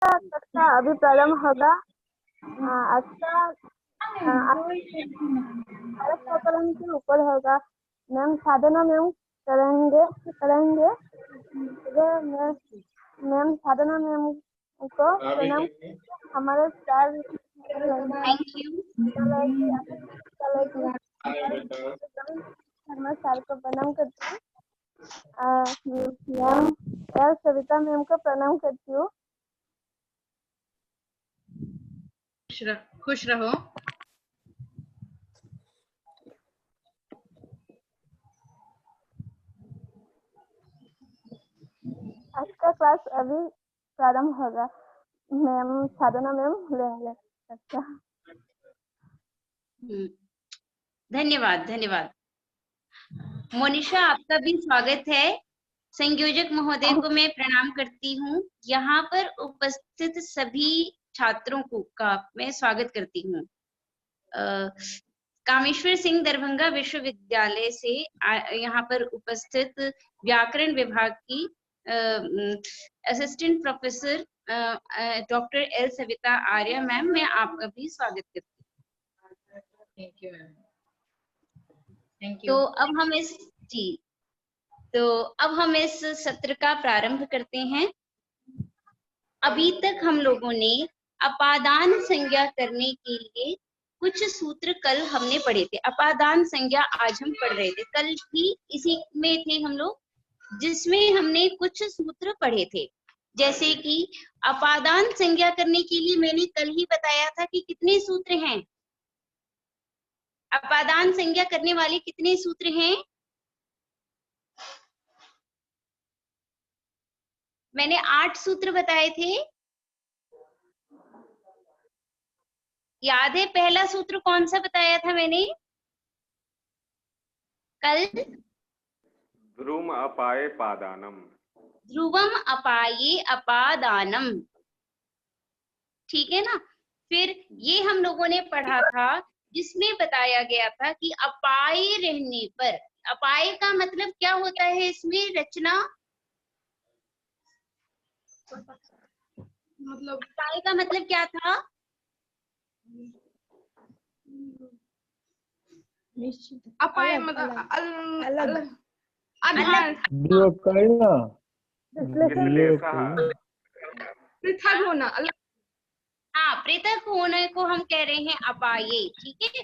कक्षा अभी प्रारंभ होगा। अच्छा, कलम के ऊपर होगा। मैम साधना मैम करेंगे करेंगे मैम साधना मैम को प्रणाम। हमारे sir thank you. Sharma sir को प्रणाम करती हूँ। मैम एल सविता मैम को प्रणाम करती हूँ। खुश रहो। आज का क्लास अभी प्रारंभ होगा। मैम साधना मैम लेंगे। अच्छा, धन्यवाद धन्यवाद। मोनिशा, आपका भी स्वागत है। संयोजक महोदय को मैं प्रणाम करती हूँ। यहाँ पर उपस्थित सभी छात्रों का मैं स्वागत करती हूँ। कामेश्वर सिंह दरभंगा विश्वविद्यालय से यहाँ पर उपस्थित व्याकरण विभाग की assistant professor doctor L Savita Arya ma'am, मैं आपका भी स्वागत करती हूँ। Thank you ma'am. Thank you. तो अब हम इस सत्र का प्रारंभ करते हैं। अभी तक हम लोगों ने अपादान संज्ञा करने के लिए कुछ सूत्र कल हमने पढ़े थे। अपादान संज्ञा आज हम पढ़ रहे थे, कल भी इसी में थे हम लोग, जिसमें हमने कुछ सूत्र पढ़े थे। जैसे कि अपादान संज्ञा करने के लिए मैंने कल ही बताया था कि कितने सूत्र हैं। अपादान संज्ञा करने वाले कितने सूत्र हैं? मैंने 8 सूत्र बताए थे। याद है पहला सूत्र कौन सा बताया था मैंने कल? ध्रुवम अपाये पादानम। ध्रुवम अपाये अपादानम, ठीक है ना। फिर ये हम लोगों ने पढ़ा था, जिसमें बताया गया था कि अपाये रहने पर, अपाये का मतलब क्या होता है इसमें रचना, मतलब अपाये का मतलब क्या था? अपाय मतलब अलग पृथक होना, अलग। हाँ, पृथक होने को हम कह रहे हैं अपाये, ठीक है।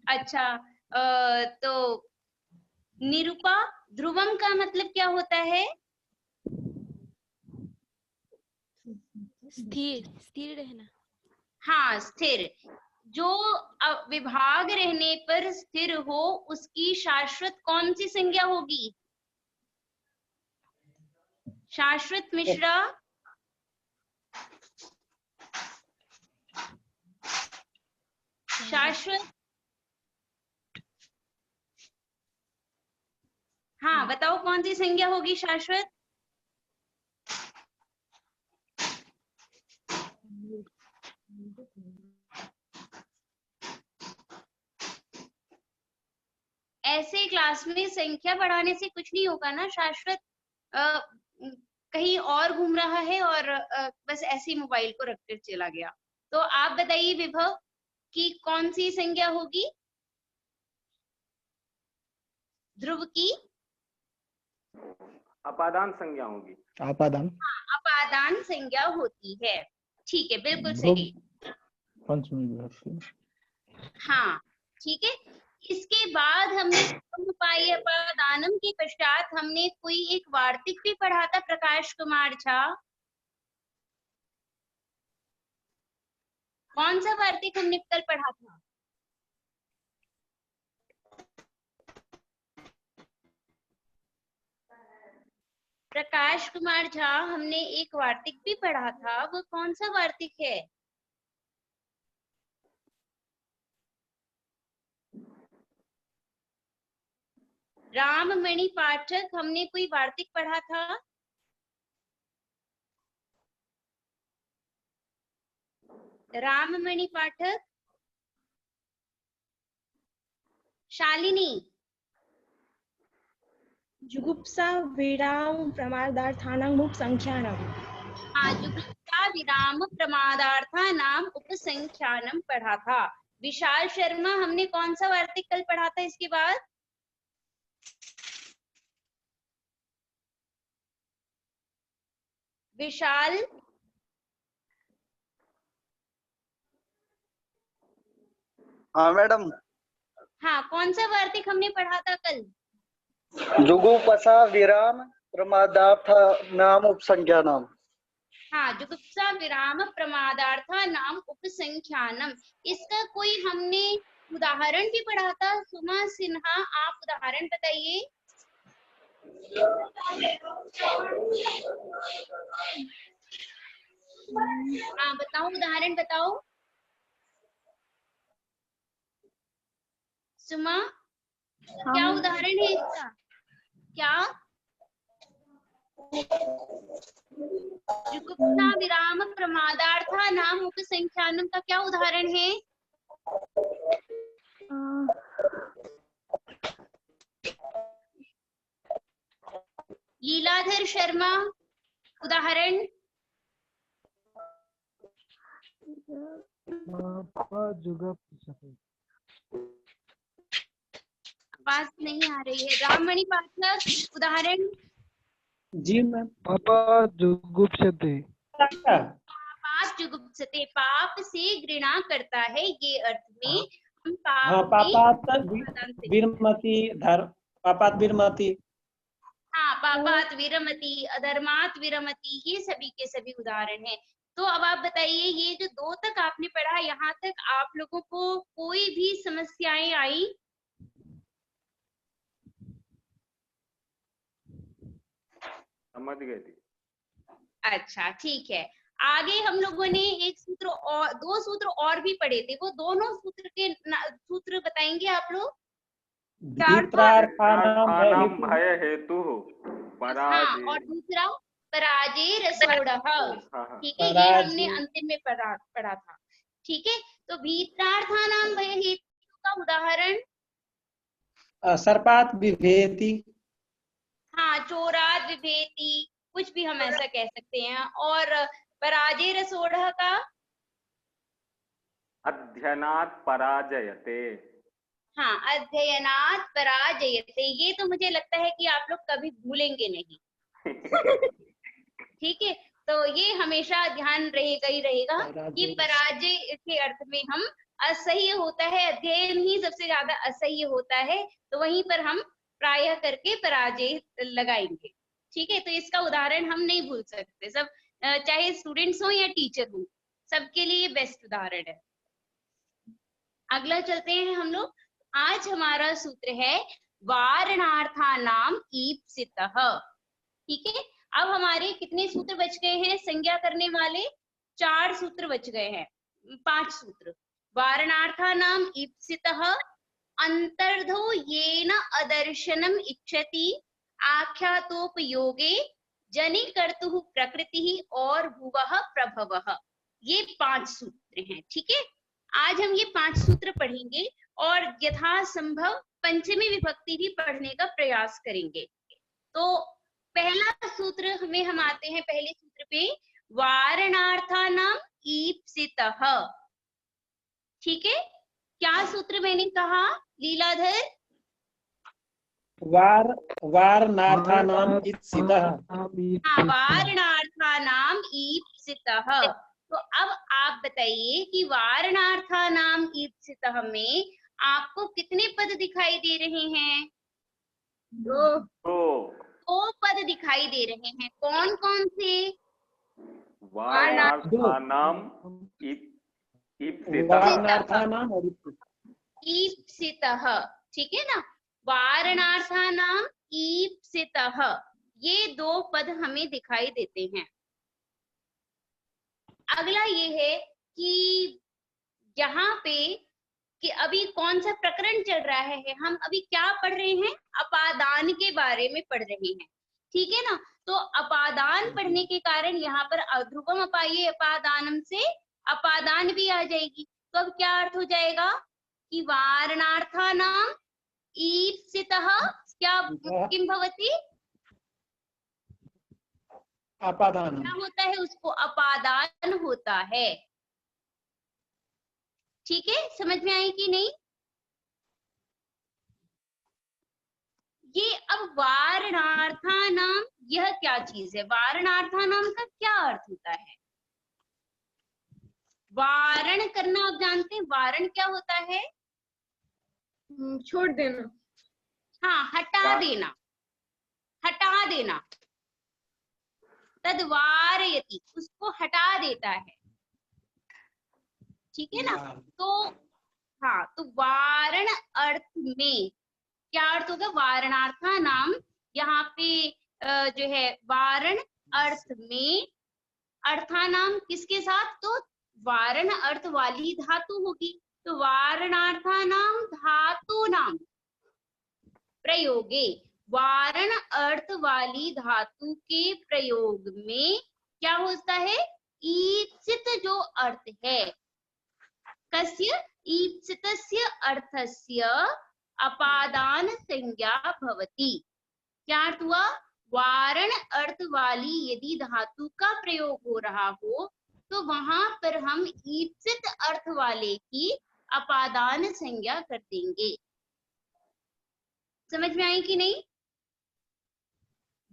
अच्छा, तो निरूपा, ध्रुवम का मतलब क्या होता है? स्थिर, स्थिर रहना। हाँ, स्थिर। जो विभाग रहने पर स्थिर हो, उसकी शाश्वत कौन सी संज्ञा होगी? शाश्वत मिश्रा। शाश्वत, हाँ बताओ कौन सी संज्ञा होगी शाश्वत? ऐसे क्लास में संख्या बढ़ाने से कुछ नहीं होगा ना। शाश्वत कहीं और घूम रहा है और बस ऐसे ही मोबाइल को रखकर चला गया। तो आप बताइए विभव कि कौन सी संज्ञा होगी ध्रुव की? अपादान संज्ञा होगी। अपादान, हाँ, अपादान संज्ञा होती है, ठीक है, बिल्कुल सही। पंचमी विभक्ति। हाँ, ठीक है। इसके बाद हमने उपाय अपादानम के पश्चात हमने कोई एक वार्तिक भी पढ़ा था, प्रकाश कुमार झा। कौन सा वार्तिक हमने कल पढ़ा था? प्रकाश कुमार झा, हमने एक वार्तिक भी पढ़ा था, वो कौन सा वार्तिक है? राममणि पाठक, हमने कोई वार्तिक पढ़ा था। राममणि पाठक, शालिनी। जुगुप्सा विराम प्रमादार्थानां मुख संख्यानम। हाँ, जुगुप्सा विराम प्रमादार्था नाम उपसंख्यानम पढ़ा था। विशाल शर्मा, हमने कौन सा वार्तिक कल पढ़ा था इसके बाद? विशाल, हाँ मैडम, हाँ, कौन सा वार्तिक हमने पढ़ा था कल? जुगुपसा विराम प्रमादार्थ नाम उपसंज्ञानम। हाँ, जुगुप्सा विराम प्रमादार्था नाम उपसंख्यानम। इसका कोई हमने उदाहरण भी पढ़ा था। सुमा सिन्हा, आप उदाहरण बताइए। हाँ बताओ, उदाहरण बताओ। सुमा, क्या उदाहरण है इसका? क्या? जुगुप्सा विराम प्रमादार्था नाम उपसंख्यानम का क्या उदाहरण है? लीलाधर शर्मा, उदाहरण। आवाज नहीं आ रही है। राममणि पाठक, उदाहरण। जी मैम। पापा जुगुप्सते। पाप जुगुप्सते, पाप से घृणा करता है, ये अर्थ में हम पाप पापात विरमति। हाँ, पापात विरमति, अधर्मात विरमति, ये सभी के सभी उदाहरण हैं। तो अब आप बताइए, ये जो 2 तक आपने पढ़ा, यहाँ तक आप लोगों को कोई भी समस्याएं आई? समझ गए थी। अच्छा, ठीक है। आगे हम लोगों ने एक सूत्र और 2 सूत्र और भी पढ़े थे। वो दोनों सूत्र के सूत्र बताएंगे आप लोग? वित्रार्थानाम भय हेतु हाँ, और दूसरा पराजय रसोड़ः। ठीक है, ये हमने अंतिम में पढ़ा था। ठीक है, तो भीत्रार्थानाम भय हेतु का उदाहरण सर्पात बिभेति। हाँ, चोरात विभेति, कुछ भी हम ऐसा कह सकते हैं। और पराजय रसोड़ः का अध्ययनात् पराजयते। हाँ, अध्ययनात् पराजयते। ये तो मुझे लगता है कि आप लोग कभी भूलेंगे नहीं। ठीक है, तो ये हमेशा ध्यान रहेगा ही रहेगा कि पराजय के अर्थ में हम असह्य होता है, अध्ययन ही सबसे ज्यादा असह्य होता है, तो वहीं पर हम प्रायः करके पराजय लगाएंगे। ठीक है, तो इसका उदाहरण हम नहीं भूल सकते। सब चाहे स्टूडेंट्स हो या टीचर हो, सबके लिए बेस्ट उदाहरण है। अगला चलते हैं हम लोग। आज हमारा सूत्र है वारणार्थानाम ईप्सितः। ठीक है, अब हमारे कितने सूत्र बच गए हैं संज्ञा करने वाले? 4 सूत्र बच गए हैं, 5 सूत्र। वारणार्थानाम ईप्सितः, अंतर्धो येन अदर्शनम इच्छति, आख्यातोपयोगे, जनिकर्तुः प्रकृतिः और भुवः प्रभवः। ये 5 सूत्र हैं। ठीक है, आज हम ये 5 सूत्र पढ़ेंगे और यथासंभव पंचमी विभक्ति भी पढ़ने का प्रयास करेंगे। तो पहला सूत्र में हम आते हैं, पहले सूत्र पे, वारणार्थानाम ईप्सितः। ठीक है, क्या सूत्र मैंने कहा लीलाधर? वारणार्थानाम ईप्सितः। हाँ, वारणार्थानाम ईप्सितः। तो अब आप बताइए कि वारणार्थानाम ईप्सितः में आपको कितने पद दिखाई दे रहे हैं? 2 पद दिखाई दे रहे हैं। कौन कौन से? वारणार्थानाम ईप्सितः। ठीक है ना, वारणार्थानाम ईप्सितः, ये 2 पद हमें दिखाई देते हैं। अगला ये है कि यहाँ पे कि अभी कौन सा प्रकरण चल रहा है, हम अभी क्या पढ़ रहे हैं? अपादान के बारे में पढ़ रहे हैं। ठीक है ना, तो अपादान पढ़ने के कारण यहाँ पर अध्रुवम अपाये अपादानम से अपादान भी आ जाएगी। तो अब क्या अर्थ हो जाएगा कि वारणार्थानाम ईप्सितः क्या किम भवति? अपादान। क्या होता है उसको? अपादान होता है। ठीक है, समझ में आई कि नहीं? ये अब वारणार्थानाम, यह क्या चीज है? वारणार्थानाम का क्या अर्थ होता है? वारण करना, आप जानते हैं वारण क्या होता है? छोड़ देना। हाँ, हटा देना, हटा देना। तद वारयति, उसको हटा देता है। ठीक है ना? तो हाँ, तो वारण अर्थ में क्या अर्थ होगा? वारणार्था नाम, यहाँ पे जो है वारण अर्थ में, अर्था नाम किसके साथ? तो वारण अर्थ वाली धातु होगी। तो वारणार्था नाम धातु नाम प्रयोगे, वारण अर्थ वाली धातु के प्रयोग में क्या होता है? ईप्सित जो अर्थ है, कस्य? ईप्सितस्य अर्थस्य अपादान संज्ञा भवति। क्या अर्थ हुआ? वारण अर्थ वाली यदि धातु का प्रयोग हो रहा हो तो वहां पर हम ईप्सित अर्थ वाले की अपादान संज्ञा कर देंगे। समझ में आई कि नहीं?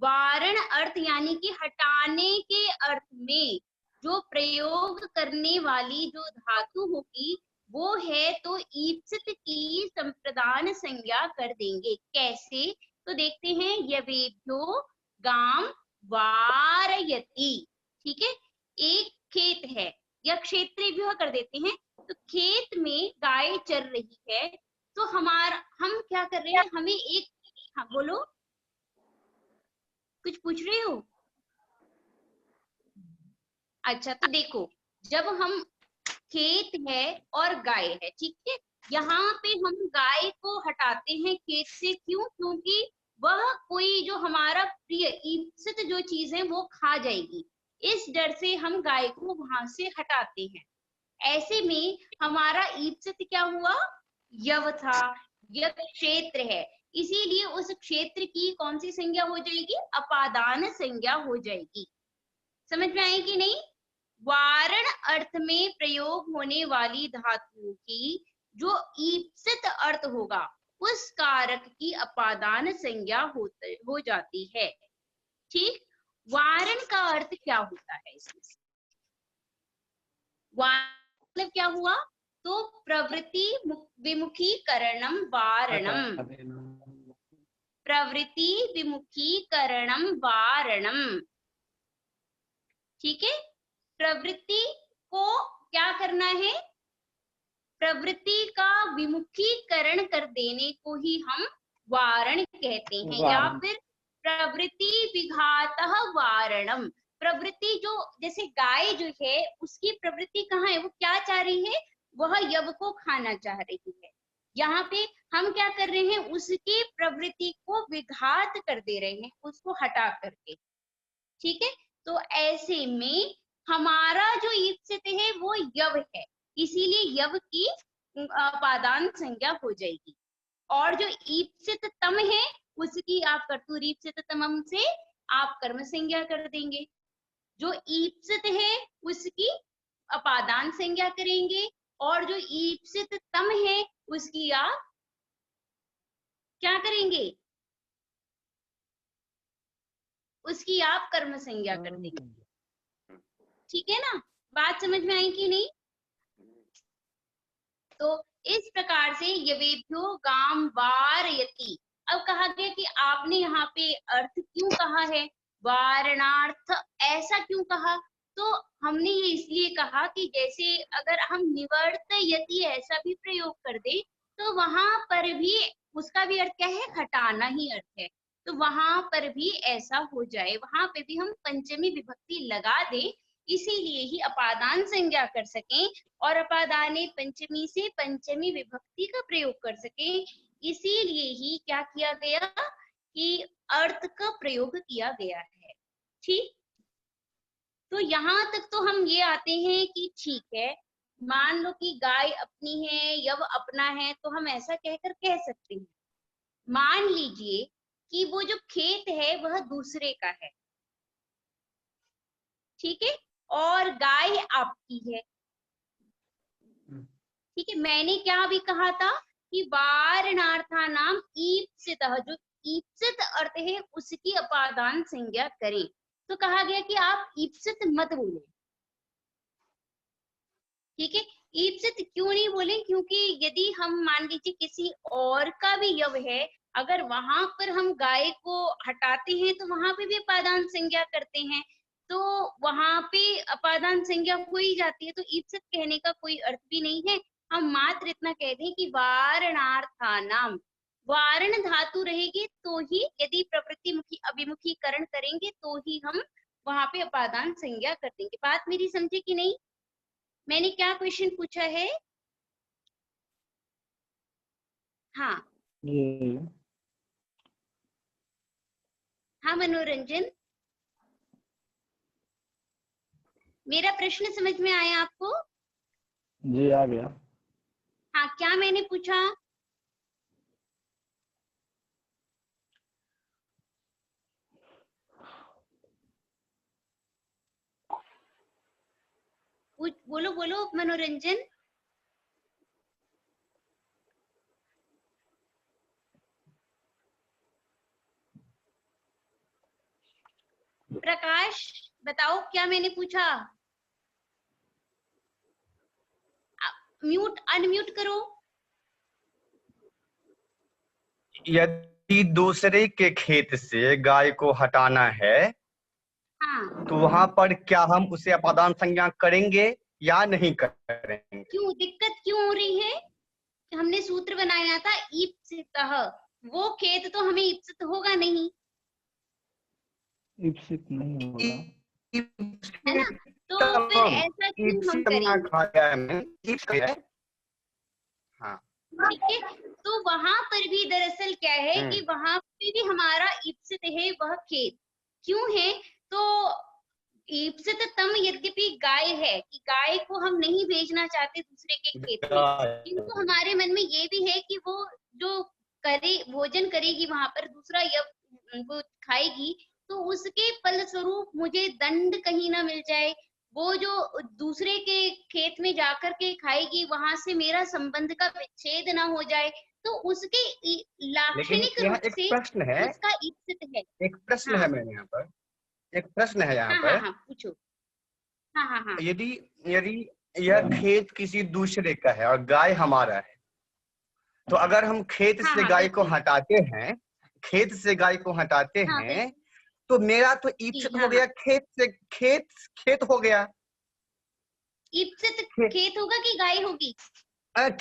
वारण अर्थ यानी कि हटाने के अर्थ में जो प्रयोग करने वाली जो धातु होगी वो है, तो ईप्सित की संप्रदान संज्ञा कर देंगे। कैसे? तो देखते हैं, यवेभ्यो गाम वारयति। ठीक है, एक खेत है या क्षेत्रेभ्यो कर देते हैं, तो खेत में गाय चर रही है, तो हम क्या कर रहे हैं? हमें एक, हाँ बोलो, कुछ पूछ रहे हो? अच्छा, तो देखो, जब हम खेत है और गाय है, ठीक है, यहाँ पे हम गाय को हटाते हैं खेत से। क्यों? क्योंकि वह कोई जो हमारा प्रिय ईप्सित जो चीज है वो खा जाएगी, इस डर से हम गाय को वहां से हटाते हैं। ऐसे में हमारा ईप्सित क्या हुआ? यव था, यह क्षेत्र है, इसीलिए उस क्षेत्र की कौन सी संज्ञा हो जाएगी? अपादान संज्ञा हो जाएगी। समझ में आई कि नहीं? वारण अर्थ में प्रयोग होने वाली धातु की जो ईप्सित अर्थ होगा उस कारक की अपादान संज्ञा हो जाती है। ठीक, वारण का अर्थ क्या होता है इसमें? मतलब क्या हुआ? तो प्रवृत्ति विमुखीकरणम वारणम, प्रवृत्ति विमुखीकरणम वारणम। ठीक है, प्रवृत्ति को क्या करना है? प्रवृत्ति का विमुखीकरण कर देने को ही हम वारण कहते हैं, या फिर प्रवृत्ति विघातः वारणम। प्रवृत्ति जो, जैसे गाय जो है उसकी प्रवृत्ति कहाँ है? वो क्या चाह रही है? वह यव को खाना चाह रही है। यहाँ पे हम क्या कर रहे हैं? उसकी प्रवृत्ति को विघात कर दे रहे हैं, उसको हटा करके। ठीक है, तो ऐसे में हमारा जो ईप्सित है वो यव है, इसीलिए यव की अपादान संज्ञा हो जाएगी। और जो ईप्सित तम है उसकी आप कर्तुर ईप्सित तमम से आप कर्म संज्ञा कर देंगे। जो ईप्सित है उसकी अपादान संज्ञा करेंगे, और जो ईप्सित तम है उसकी आप क्या करेंगे? उसकी आप कर्म संज्ञा कर देंगे। ठीक है ना? बात समझ में आई कि नहीं? तो इस प्रकार से यवेभ्यो गाम वारयति। अब कहा गया कि आपने यहाँ पे अर्थ क्यों कहा है? वारणार्थ ऐसा क्यों कहा? तो हमने ये इसलिए कहा कि जैसे अगर हम निवर्तयति ऐसा भी प्रयोग कर दे तो वहां पर भी उसका भी अर्थ क्या है? हटाना ही अर्थ है। तो वहां पर भी ऐसा हो जाए, वहां पे भी हम पंचमी विभक्ति लगा दें, इसीलिए ही अपादान संज्ञा कर सकें और अपादाने पंचमी से पंचमी विभक्ति का प्रयोग कर सकें, इसीलिए ही क्या किया गया कि अर्थ का प्रयोग किया गया है। ठीक, तो यहाँ तक तो हम ये आते हैं कि ठीक है, मान लो कि गाय अपनी है, यव अपना है, तो हम ऐसा कहकर कह सकते हैं। मान लीजिए कि वो जो खेत है वह दूसरे का है, ठीक है, और गाय आपकी है। ठीक है, मैंने क्या अभी कहा था कि वारणार्था नाम ईप्सितः, जो ईप्सित अर्थ है उसकी अपादान संज्ञा करें। तो कहा गया कि आप ईप्सित मत बोले। ठीक है, ईप्सित क्यों नहीं बोले? क्योंकि यदि हम मान लीजिए किसी और का भी यव है, अगर वहां पर हम गाय को हटाते हैं तो वहां पे भी अपादान संज्ञा करते हैं, तो वहां पे अपादान संज्ञा हो ही जाती है। तो ईप्सित कहने का कोई अर्थ भी नहीं है। हम मात्र इतना कहते हैं कि वारणार्थानाम, वारण धातु रहेगी तो ही, यदि प्रवृत्ति मुखी अभिमुखीकरण करेंगे तो ही हम वहां पे अपादान संज्ञा कर देंगे। बात मेरी समझे कि नहीं? मैंने क्या क्वेश्चन पूछा है? हाँ जी हाँ मनोरंजन, मेरा प्रश्न समझ में आया आपको? जी आ गया। हाँ, क्या मैंने पूछा? बोलो बोलो मनोरंजन। प्रकाश बताओ क्या मैंने पूछा? म्यूट अनम्यूट करो। यदि दूसरे के खेत से गाय को हटाना है हाँ, तो वहां पर क्या हम उसे अपादान संज्ञा करेंगे या नहीं करेंगे? क्यों दिक्कत क्यों हो रही है? हमने सूत्र बनाया था ईप्सितः, वो खेत तो हमें ईप्सित होगा नहीं, ईप्सित नहीं होगा। है ना? तो फिर ऐसा क्यों हम करेंगे? हाँ, ठीक है, तो वहां पर भी दरअसल क्या है कि वहां पे भी हमारा ईप्सित है वह खेत। क्यों है? तो ईप्सित तम यद्यपि गाय है, कि गाय को हम नहीं भेजना चाहते दूसरे के खेत में, किंतु हमारे मन में ये भी है कि वो जो करे भोजन करेगी वहां पर, दूसरा वो खाएगी, तो उसके फलस्वरूप मुझे दंड कहीं ना मिल जाए। वो जो दूसरे के खेत में जाकर के खाएगी, वहां से मेरा संबंध का विच्छेद ना हो जाए, तो उसके लाक्षणिक लेकिन रूप एक से प्रश्न है, उसका ईप्सित है। एक प्रश्न हाँ है मेरे यहाँ पर, एक प्रश्न है यहाँ हाँ पर। हाँ हाँ, पूछो। हाँ हाँ हाँ यदि यदि यह खेत किसी दूसरे का है और गाय हमारा है, तो अगर हम खेत हाँ से हाँ, गाय को बिल्कुल। हटाते हैं, खेत से गाय को हटाते हाँ हैं, बिल्कुल तो मेरा तो जी, ईप्सित हाँ हो गया, हाँ। खेत से खेत हो गया। ईप्सित खे- खेत होगा कि गाय होगी?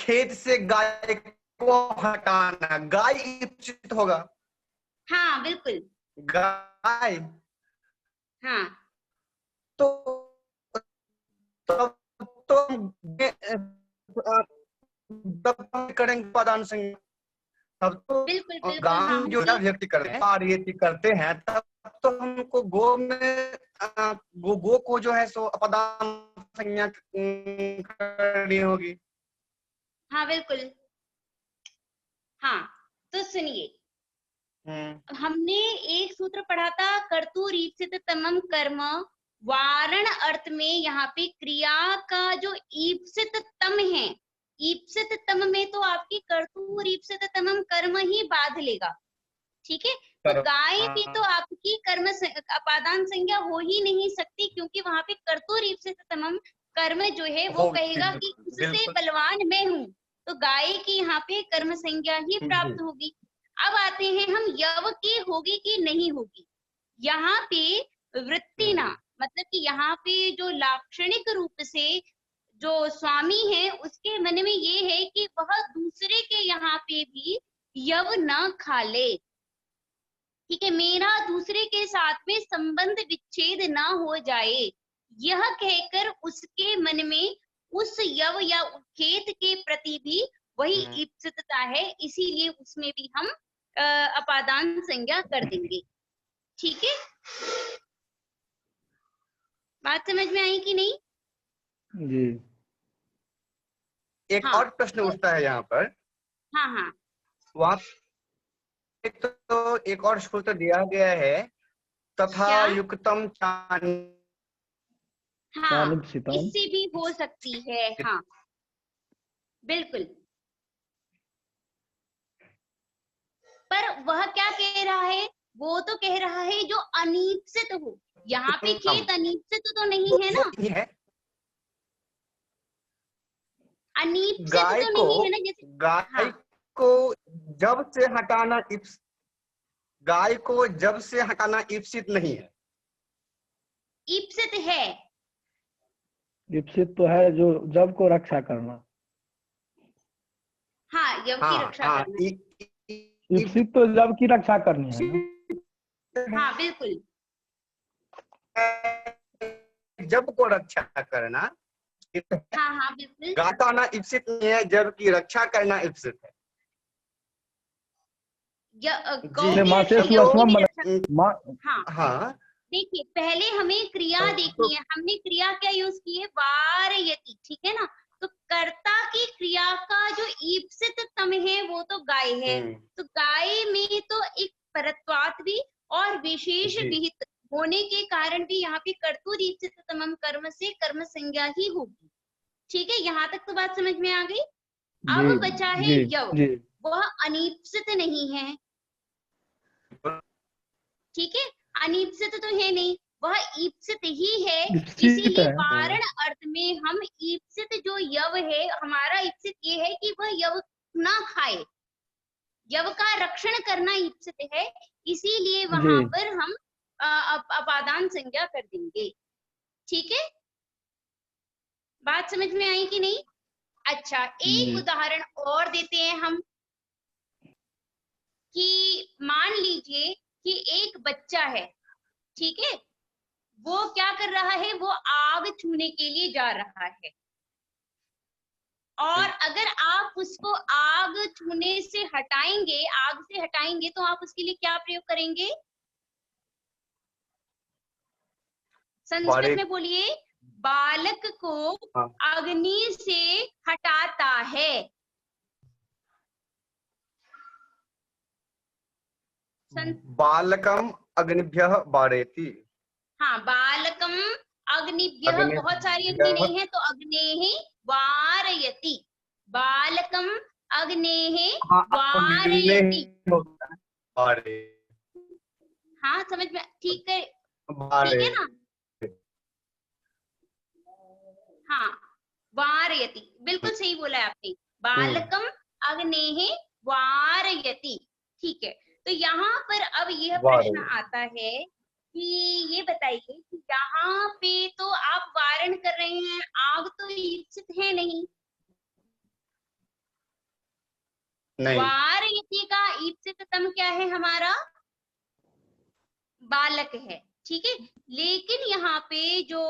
खेत से गाय को हटाना, गाय ईप्सित होगा। हाँ बिल्कुल। गाय हाँ तो तब तो तब हम करेंगे उपादान संज्ञा। तब तो बिल्कुल बिल्कुल। गांव हाँ, में जो क्यों? व्यक्ति करते हैं और ये करते हैं, तब तो हमको गो में गो को जो है सो अपदान संज्ञा करनी होगी। हाँ बिल्कुल। हाँ, तो सुनिए, हमने एक सूत्र पढ़ा था, कर्तुर ईप्सित तमम कर्म, वारण अर्थ में यहाँ पे क्रिया का जो ईप्सित तम है, ईप्सित तम में तो आपकी कर्तुर ईप्सित तमम कर्म ही बाध लेगा। ठीक है, तो गाय भी तो आपकी कर्म अपादान संज्ञा हो ही नहीं सकती, क्योंकि वहां पे कर्तुर ईप्सित तमम कर्म जो है वो कहेगा कि उससे बलवान मैं हूँ, तो गाय की यहाँ पे कर्म संज्ञा ही प्राप्त होगी। अब आते हैं हम यव की होगी कि नहीं होगी। यहाँ पे वृत्ति ना, मतलब कि यहाँ पे जो लाक्षणिक रूप से जो स्वामी है उसके मन में ये है कि वह दूसरे के यहाँ पे भी यव न खा ले। ठीक है, मेरा दूसरे के साथ में संबंध विच्छेद ना हो जाए, यह कहकर उसके मन में उस यव या खेत के प्रति भी वही ईप्सितता है, इसीलिए उसमें भी हम अपादान संज्ञा कर देंगे। ठीक है, बात समझ में आई कि नहीं? जी। एक हाँ, और प्रश्न उठता है यहाँ पर। हाँ हाँ, वहाँ तो एक और सूत्र दिया गया है, तथा क्या? युक्तम चान हाँ, कानिप्सिताम। इससे भी हो सकती है। हाँ बिल्कुल, पर वह क्या कह रहा है, वो तो कह रहा है जो अनीप्सित हो। यहाँ पे खेत अनीप्सित तो नहीं है ना, ये है अनीप्सित गाय तो को, नहीं है ना, जैसे गाय हाँ को जब से हटाना गाय को जब से हटाना ईप्सित नहीं है। ईप्सित है। ईप्सित तो है जो जब को रक्षा करना। हाँ, यव की हाँ रक्षा हाँ करना। ईप्सित तो जब की रक्षा करनी है ना। हाँ बिल्कुल, जब को रक्षा करना। हाँ हाँ बिल्कुल, गाताना ईप्सित नहीं है, जब की रक्षा करना ईप्सित है। गौ जी, की मासे रक्षा, यव की भी रक्षा। हाँ हाँ देखिए, पहले हमें क्रिया देखनी है। हमने क्रिया क्या यूज की है, वारयति, ठीक है ना। तो कर्ता की क्रिया का जो ईप्सित तम है वो तो गाय है। तो गाय में तो एक परत्वात्वी और विशेष जी। विहित होने के कारण भी यहाँ पे कर्तुर ईप्सित तमम कर्म से कर्म संज्ञा ही होगी। ठीक है, यहाँ तक तो बात समझ में आ गई। अब बचा है जी यव, जी वह अनीप्सित नहीं है। ठीक है, अनीप्सित तो है नहीं, वह ईप्सित ही है। ईप्सित इसीलिए है। वारण अर्थ में हम ईप्सित जो यव है, हमारा ईप्सित ये है कि वह यव ना खाए, यव का रक्षण करना ईप्सित है। इसीलिए वहां जी। पर हम अपादान संज्ञा कर देंगे। ठीक है, बात समझ में आई कि नहीं? अच्छा, एक जी। उदाहरण और देते हैं हम कि मान लीजिए कि एक बच्चा है, ठीक है, वो क्या कर रहा है, वो आग छूने के लिए जा रहा है। और अगर आप उसको आग छूने से हटाएंगे, आग से हटाएंगे, तो आप उसके लिए क्या प्रयोग करेंगे? संस्कृत में बोलिए। बालक को अग्नि से हटाता है। बालकम अग्निभ्यः वारयति। हाँ, बालकम अग्निभ्यः, बहुत सारी अग्नि नहीं है तो अग्नेः वारयति। बालकम अग्नेः वारयति। हाँ समझ में, ठीक है, ठीक है ना। हाँ, वारयति, बिल्कुल सही बोला है आपने। बालकम अग्नेः वारयति। ठीक है, तो यहाँ पर अब यह प्रश्न आता है कि ये बताइए कि यहाँ पे तो आप वारण कर रहे हैं, आग तो ईप्सित है नहीं। वारयति का ईप्सित तम क्या है हमारा? बालक है। ठीक है, लेकिन यहाँ पे जो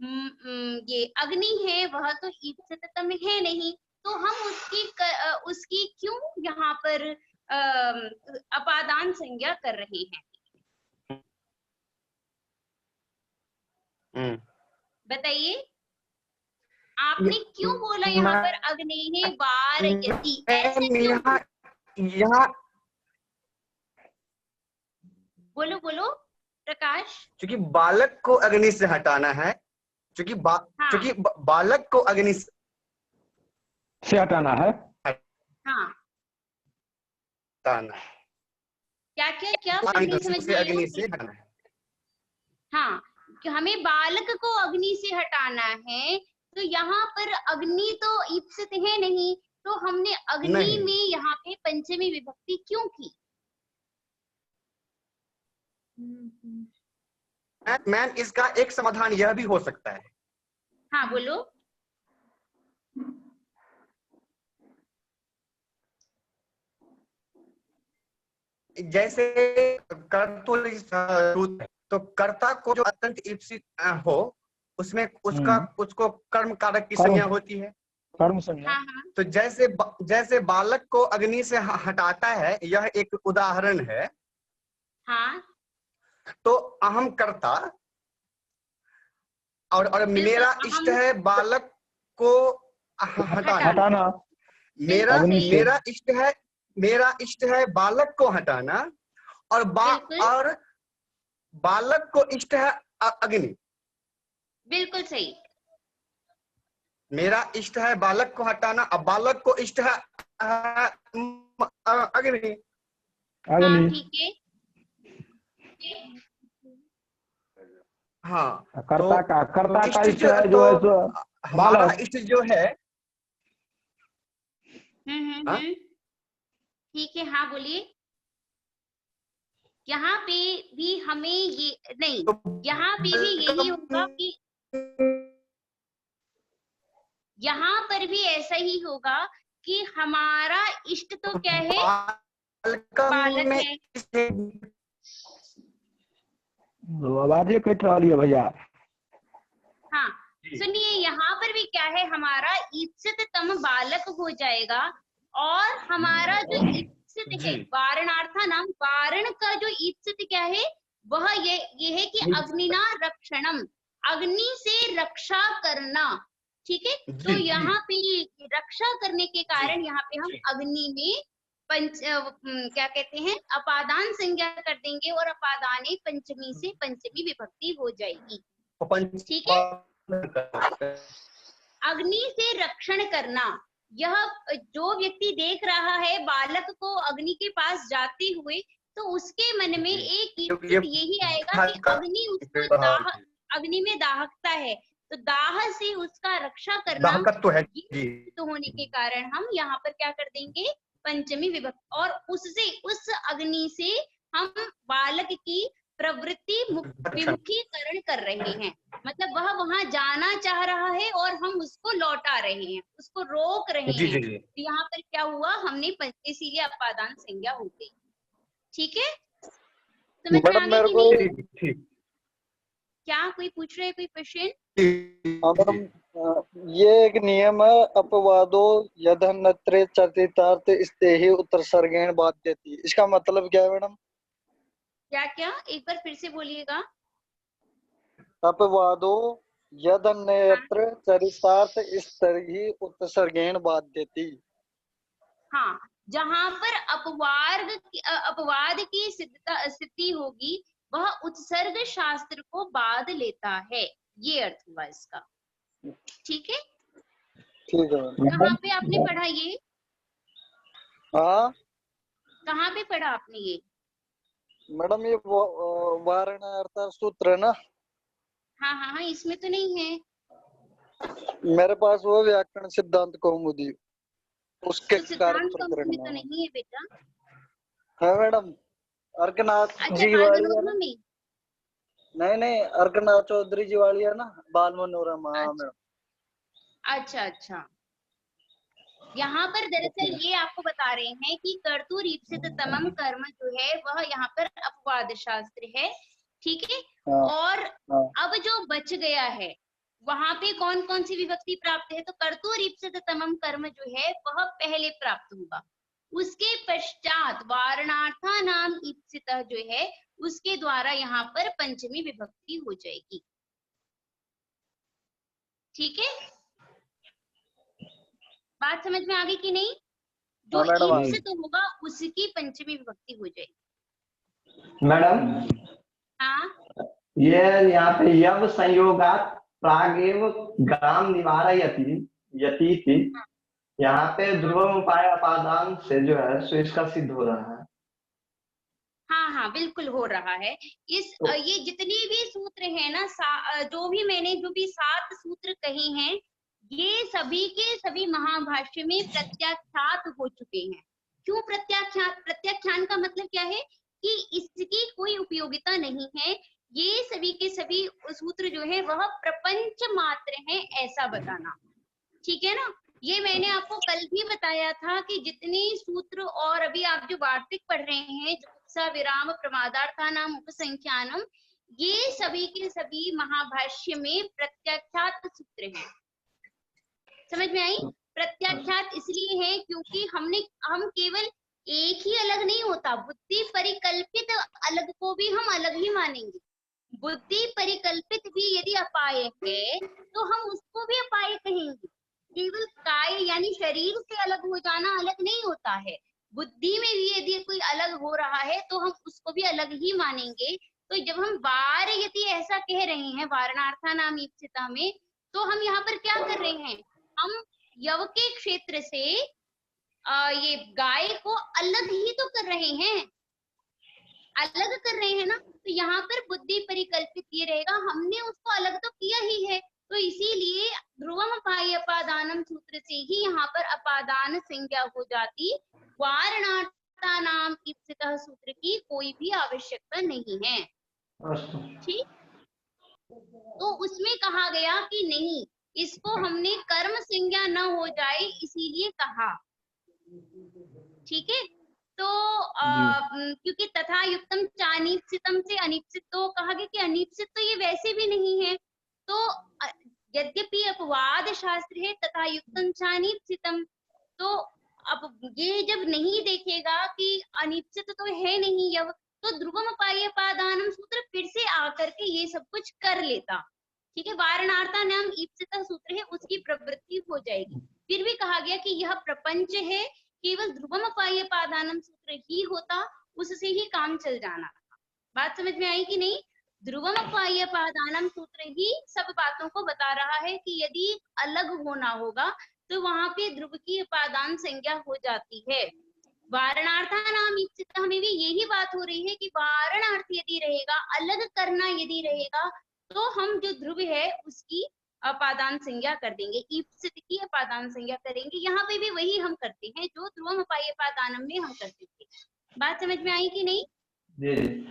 ये अग्नि है वह तो ईप्सित तम है नहीं, तो हम उसकी क्यों यहाँ पर अपादान संज्ञा कर रहे हैं? बताइए, आपने क्यों बोला यहाँ पर अग्नेः वारयति? ऐसे क्यों? यहाँ बोलो बोलो प्रकाश। क्योंकि बालक को अग्नि से हटाना है, क्योंकि क्योंकि बालक को अग्नि से हटाना है। हाँ, हटाना है। क्या क्या क्या नहीं समझ में अग्नि से हटाना है। हाँ, कि हमें बालक को अग्नि से हटाना है, तो यहाँ पर अग्नि तो ईप्सित है नहीं, तो हमने अग्नि में यहाँ पे पंचमी विभक्ति क्यों की? मैम, इसका एक समाधान यह भी हो सकता है। हाँ बोलो। जैसे कर्तुल तो कर्ता को जो अत्यंत ईप्सित हो, उसमें उसको कर्म कारक की संज्ञा होती है, कर्म संज्ञा। हाँ। तो जैसे बालक को अग्नि से हटाता है, यह एक उदाहरण है। हाँ, तो अहम कर्ता और मेरा इष्ट है बालक को हटाना। मेरा इष्ट है बालक को हटाना, और बालक को इष्ट है अग्नि। बिल्कुल सही। मेरा इष्ट है बालक को हटाना, अब बालक को इष्ट है अग्नि। हाँ अग्नि। ठीक है। हाँ, कर्ता का इष्ट इष्ट है जो है सो हमारा बालक। इष्ट जो है, हाँ? ठीक है, हाँ बोलिए। यहाँ पे भी हमें ये नहीं, यहाँ पे भी यही होगा कि यहाँ पर भी ऐसा ही होगा कि हमारा इष्ट तो क्या है, बालक है। आवाजें कट रही है भैया। हाँ सुनिए, यहाँ पर भी क्या है, हमारा ईप्सिततम बालक हो जाएगा, और हमारा जो ईप्सित है वारणार्था नाम, वारण का जो ईप्सित क्या है, वह ये है कि अग्निना रक्षणम, अग्नि से रक्षा करना। ठीक है, तो यहाँ पे रक्षा करने के कारण यहाँ पे हम अग्नि में क्या कहते हैं, अपादान संज्ञा कर देंगे, और अपादाने पंचमी से पंचमी विभक्ति हो जाएगी। ठीक है, अग्नि से रक्षण करना, यह जो व्यक्ति देख रहा है बालक को अग्नि के पास जाते हुए, तो उसके मन में एक ईप्सित यही आएगा कि अग्नि उसको अग्नि में दाहकता है, तो दाह से उसका रक्षा करना तो है तो होने के कारण हम यहाँ पर क्या कर देंगे, पंचमी विभक्ति, और उससे उस अग्नि से हम बालक की प्रवृत्ति विमुखीकरण कर रहे हैं, मतलब वह वहां जाना चाह रहा है और हम उसको लौटा रहे हैं, उसको रोक रहे हैं। तो यहाँ पर क्या हुआ, हमने इसीलिए अपादान संज्ञा हो गई। ठीक है, समझ में आ गई कि नहीं? क्या कोई पूछ रहे हैं, कोई क्वेश्चन? हाँ मैडम, ये एक नियम है, अपवादो यदन्यत्र चरितार्थ स्तेहि उत्तरसर्गेण बाध्यति, इसका मतलब क्या है मैडम? क्या एक बार फिर से बोलिएगा। अपवादो यदन्यत्र चरितार्थ स्तेहि उत्तरसर्गेण बाध्यति। हाँ, जहाँ पर अपवाद की स्थिति होगी, वह उत्सर्ग शास्त्र को बाध लेता है, ये अर्थ हुआ इसका। ठीक है, ठीक है। कहाँ पे आपने पढ़ा ये? हाँ कहाँ पे पढ़ा आपने ये? मैडम, ये वारणार्थ सूत्र है ना? हाँ हाँ हाँ, इसमें तो नहीं है मेरे पास वो व्याकरण सिद्धांत कौमुदी, उसके तो सिद्धांत कौमुदी में तो नहीं है बेटा। है मैडम, अर्कनाथ अच्छा, जी बाल वाली है मनोरमा ना? में? नहीं, अर्कनाथ चौधरी जी वाली है ना, बाल मनोरमा। हाँ मैडम। अच्छा अच्छा, यहाँ पर दरअसल ये आपको बता रहे हैं कि कर्तुर ईप्सित तमम कर्म जो है वह यहाँ पर अपवाद शास्त्र है। ठीक है, और अब जो बच गया है वहां पे कौन कौन सी विभक्ति प्राप्त है, तो कर्तुर ईप्सित तमम कर्म जो है वह पहले प्राप्त होगा, उसके पश्चात वारणार्था नाम ईप्सित जो है उसके द्वारा यहाँ पर पंचमी विभक्ति हो जाएगी। ठीक है, बात समझ में आ गई कि नहीं? जो ईप्सित होगा उसकी पंचमी विभक्ति हो जाएगी। मैडम, हाँ, ये यहाँ पे यव संयोगात प्रागेव ग्राम निवारयति यतीति, यहाँ पे ध्रुवम उपाय अपादान से जो है सो इसका सिद्ध हो रहा है। हाँ हाँ बिल्कुल हो रहा है। ये जितने भी सूत्र हैं ना, जो भी मैंने 7 सूत्र कहे हैं, ये सभी के सभी महाभाष्य में प्रत्याख्यात हो चुके हैं। क्यों प्रत्याख्यान का मतलब क्या है कि इसकी कोई उपयोगिता नहीं है, ये सभी के सभी सूत्र जो है वह प्रपंच मात्र हैं, ऐसा बताना। ठीक है ना, ये मैंने आपको कल भी बताया था कि जितने सूत्र और अभी आप जो वार्तिक पढ़ रहे हैं, जुगुप्सा विराम प्रमादार्थानाम उपसंख्यानम, ये सभी के सभी महाभाष्य में प्रत्याख्यात सूत्र हैं। समझ में आई? प्रत्याख्यात इसलिए है क्योंकि हम केवल एक ही अलग नहीं होता, बुद्धि परिकल्पित अलग को भी हम अलग ही मानेंगे। बुद्धि परिकल्पित भी यदि अपाय है तो हम उसको भी अपाय कहेंगे। केवल काय यानी शरीर से अलग हो जाना अलग नहीं होता है, बुद्धि में भी यदि कोई अलग हो रहा है तो हम उसको भी अलग ही मानेंगे। तो जब हम वार यदि ऐसा कह रहे हैं वारणार्था नाम ईप्सिता में, तो हम यहाँ पर क्या कर रहे हैं, हम यव के क्षेत्र से ये गाय को अलग ही तो कर रहे हैं, अलग कर रहे हैं ना। तो यहाँ पर बुद्धि परिकल्पित ये रहेगा, हमने उसको अलग तो किया ही है, तो इसीलिए ध्रुवम पाई अपादानम सूत्र से ही यहाँ पर अपादान संज्ञा हो जाती, वारणार्था नाम ईप्सितः सूत्र की कोई भी आवश्यकता नहीं है। ठीक, तो उसमें कहा गया कि नहीं, इसको हमने कर्म संज्ञा न हो जाए इसीलिए कहा। ठीक है, तो क्योंकि तथा युक्तम चानीप्सितम से अनिप्सित, तो कहा गया कि अनिप्सित तो ये वैसे भी नहीं है, तो यद्यपि अपवाद शास्त्र है तथा युक्तम चानीप्सितम, तो अब ये जब नहीं देखेगा कि अनिप्सित तो है नहीं यव, तो ध्रुवम पाई अपादानम सूत्र फिर से आकर के ये सब कुछ कर लेता। ठीक है, वारणार्था नाम ईप्सिता सूत्र है, उसकी प्रवृत्ति हो जाएगी। फिर भी कहा गया कि यह प्रपंच है, केवल ध्रुवम पाई अपादानम सूत्र ही होता, उससे ही काम चल जाना था। बात समझ में आई कि नहीं? ध्रुवम पाई अपादानम सूत्र ही सब बातों को बता रहा है कि यदि अलग होना होगा तो वहां पे ध्रुव की अपादान संज्ञा हो जाती है। वारणार्था नाम ईप्सिता में भी यही बात हो रही है कि वारणार्थ यदि रहेगा, अलग करना यदि रहेगा, तो हम जो ध्रुव है उसकी अपादान संज्ञा कर देंगे, ईप्सित की अपादान संज्ञा करेंगे। यहाँ पे भी वही हम करते हैं जो ध्रुवम अपाई अपादानम में हम करते थे। बात समझ में आई कि नहीं?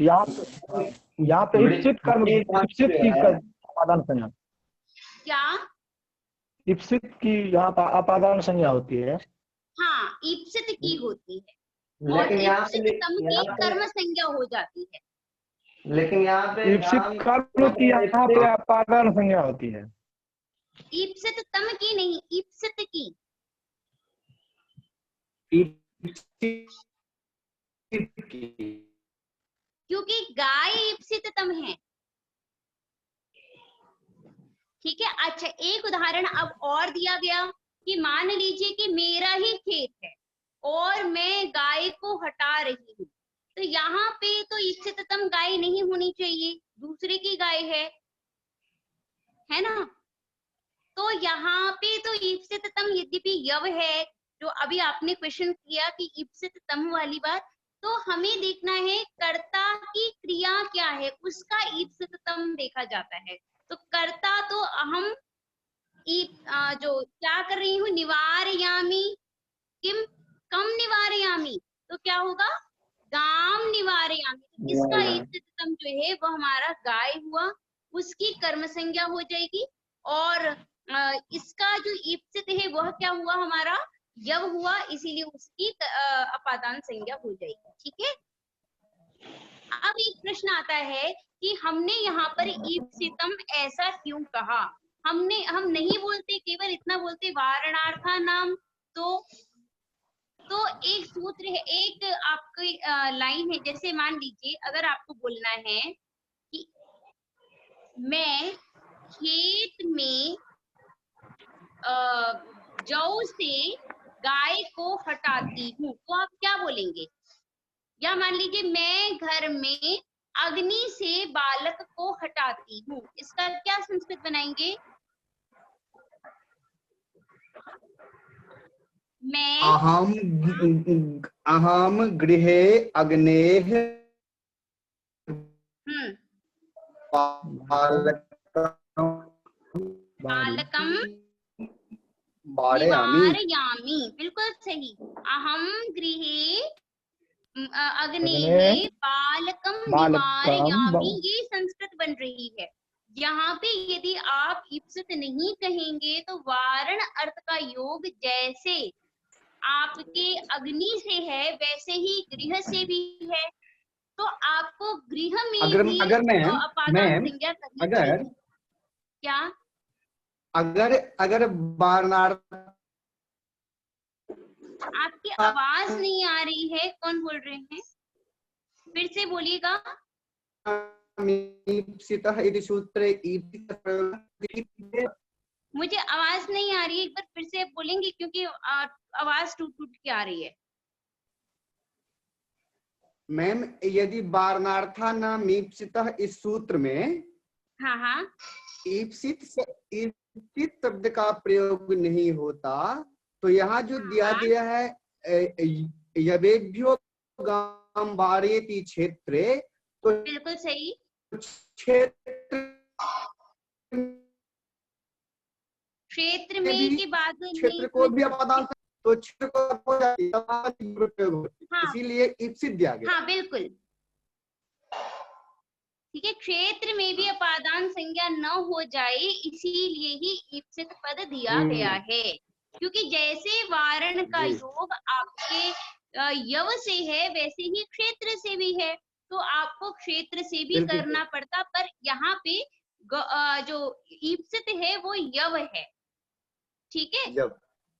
यहाँ पे ईप्सित कर्म, ईप्सित की अपादान संज्ञा, क्या ईप्सित की यहाँ पर अपादान संज्ञा होती है? हाँ, ईप्सित की होती है और लेकिन यहाँ ईप्सित तम की कर्म संज्ञा हो जाती है। लेकिन यहाँ पे ईप्सित कर्म की यहाँ पे अपादान संज्ञा होती है, ईप्सित तम की नहीं, ईप्सित की। क्योंकि गाय ईप्सिततम है। ठीक है, अच्छा एक उदाहरण अब और दिया गया कि मान लीजिए कि मेरा ही खेत है और मैं गाय को हटा रही हूँ, तो यहाँ पे तो ईप्सिततम गाय नहीं होनी चाहिए, दूसरे की गाय है ना। तो यहाँ पे तो ईप्सिततम यद्यपि यव है, जो अभी आपने क्वेश्चन किया कि ईप्सिततम वाली बात, तो हमें देखना है कर्ता की क्रिया क्या है, उसका ईप्सिततम देखा जाता है। तो कर्ता तो हम जो क्या कर रही हूँ, निवारयामी किम कम निवारयामी, तो क्या होगा, गाम निवारयामी। इसका ईप्सिततम जो है वो हमारा गाय हुआ, उसकी कर्म संज्ञा हो जाएगी, और इसका जो ईप्सित है वह क्या हुआ, हमारा यव हुआ, इसीलिए उसकी अपादान संज्ञा हो जाएगी। ठीक है, अब एक प्रश्न आता है कि हमने यहाँ पर ईप्सितम ऐसा क्यों कहा। हम नहीं बोलते, केवल इतना बोलते वारणार्था नाम। तो एक सूत्र है, एक आपकी लाइन है, जैसे मान लीजिए अगर आपको बोलना है कि मैं खेत में जौ से गाय को हटाती हूँ, तो आप क्या बोलेंगे? या मान लीजिए मैं घर में अग्नि से बालक को हटाती हूँ, इसका क्या संस्कृत बनाएंगे? मैं अहम गृहे अग्नेः बालकम वारयामि। निवारयामि, बिल्कुल सही। अहम गृहे अग्नेः बालकम निवारयामि, ये संस्कृत बन रही है। यहाँ पे यदि आप ईप्सित नहीं कहेंगे तो वारण अर्थ का योग जैसे आपके अग्नि से है वैसे ही गृह से भी है, तो आपको गृह में भी अपादान संज्ञा करनी चाहिए। क्या अगर वारणार्थ, आपकी आवाज नहीं आ रही है, कौन बोल रहे हैं? फिर से बोलिएगा। इति सूत्रे मुझे आवाज नहीं आ रही है, एक बार फिर से बोलेंगे क्योंकि आवाज टूट टूट के आ रही है। मैम यदि वारणार्था नाम ईप्सितः इस सूत्र में हाँ हाँ ईप्सित शब्द का प्रयोग नहीं होता, तो यहाँ जो दिया गया है यवेभ्यो गाम वारेति क्षेत्रे, तो बिल्कुल सही। क्षेत्र में की बात क्षेत्र को भी अपादान, तो क्षेत्र को हो जाती है, हाँ, इसीलिए ईप्सित दिया गया। हाँ बिल्कुल ठीक है, क्षेत्र में भी अपादान संज्ञा न हो जाए इसीलिए ही ईप्सित पद दिया गया है, क्योंकि जैसे वारण का योग आपके यव से है वैसे ही क्षेत्र से भी है, तो आपको क्षेत्र से भी करना पड़ता, पर यहाँ पे जो ईप्सित है वो यव है, ठीक है।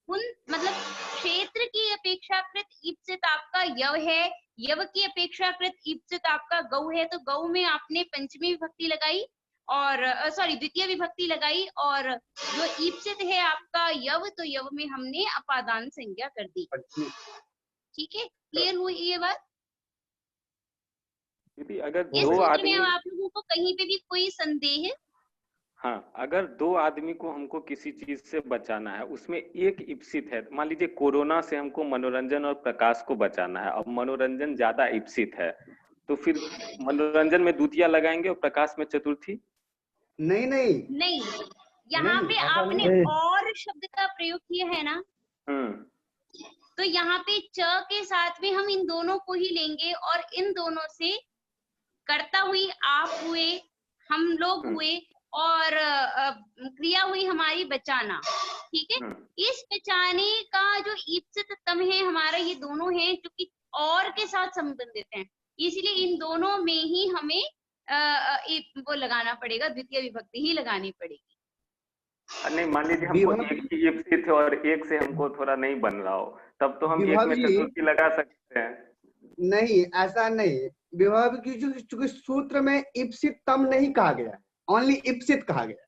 मतलब क्षेत्र की अपेक्षाकृत ईप्सित आपका यव है, यव की अपेक्षाकृत ईप्सित आपका गौ है, तो गौ में आपने पंचमी विभक्ति लगाई और द्वितीय विभक्ति लगाई, और जो ईप्सित है आपका यव, तो यव में हमने अपादान संज्ञा कर दी। ठीक है, क्लियर हुई ये बात? दीदी अगर इस दो सूत्र आदमी, में आप लोगों को कहीं पे भी कोई संदेह है? हाँ, अगर दो आदमी को हमको किसी चीज से बचाना है, उसमें एक ईप्सित है, मान लीजिए कोरोना से हमको मनोरंजन और प्रकाश को बचाना है, अब मनोरंजन ज्यादा ईप्सित है, तो फिर मनोरंजन में द्वितीय लगाएंगे और प्रकाश में चतुर्थी? नहीं नहीं नहीं, यहाँ पे आपने और शब्द का प्रयोग किया है ना, तो यहाँ पे च के साथ में हम इन दोनों को ही लेंगे, और इन दोनों से कर्ता हुई आप हुए, हम लोग हुए, और क्रिया हुई हमारी बचाना, ठीक है। इस बचाने का जो ईप्सित तम है हमारा, ये दोनों हैं जो कि और के साथ संबंधित हैं, इसलिए इन दोनों में ही हमें वो लगाना पड़ेगा, द्वितीय विभक्ति ही लगानी पड़ेगी। नहीं, मान लीजिए हमको एक ही ईप्सित है और एक से हमको थोड़ा नहीं बन रहा हो, तब तो हम एक में चतुर्थी लगा सकते हैं। नहीं, ऐसा नहीं, विभव की जो सूत्र में ईप्सित तम नहीं कहा गया, ओनली ईप्सित कहा गया।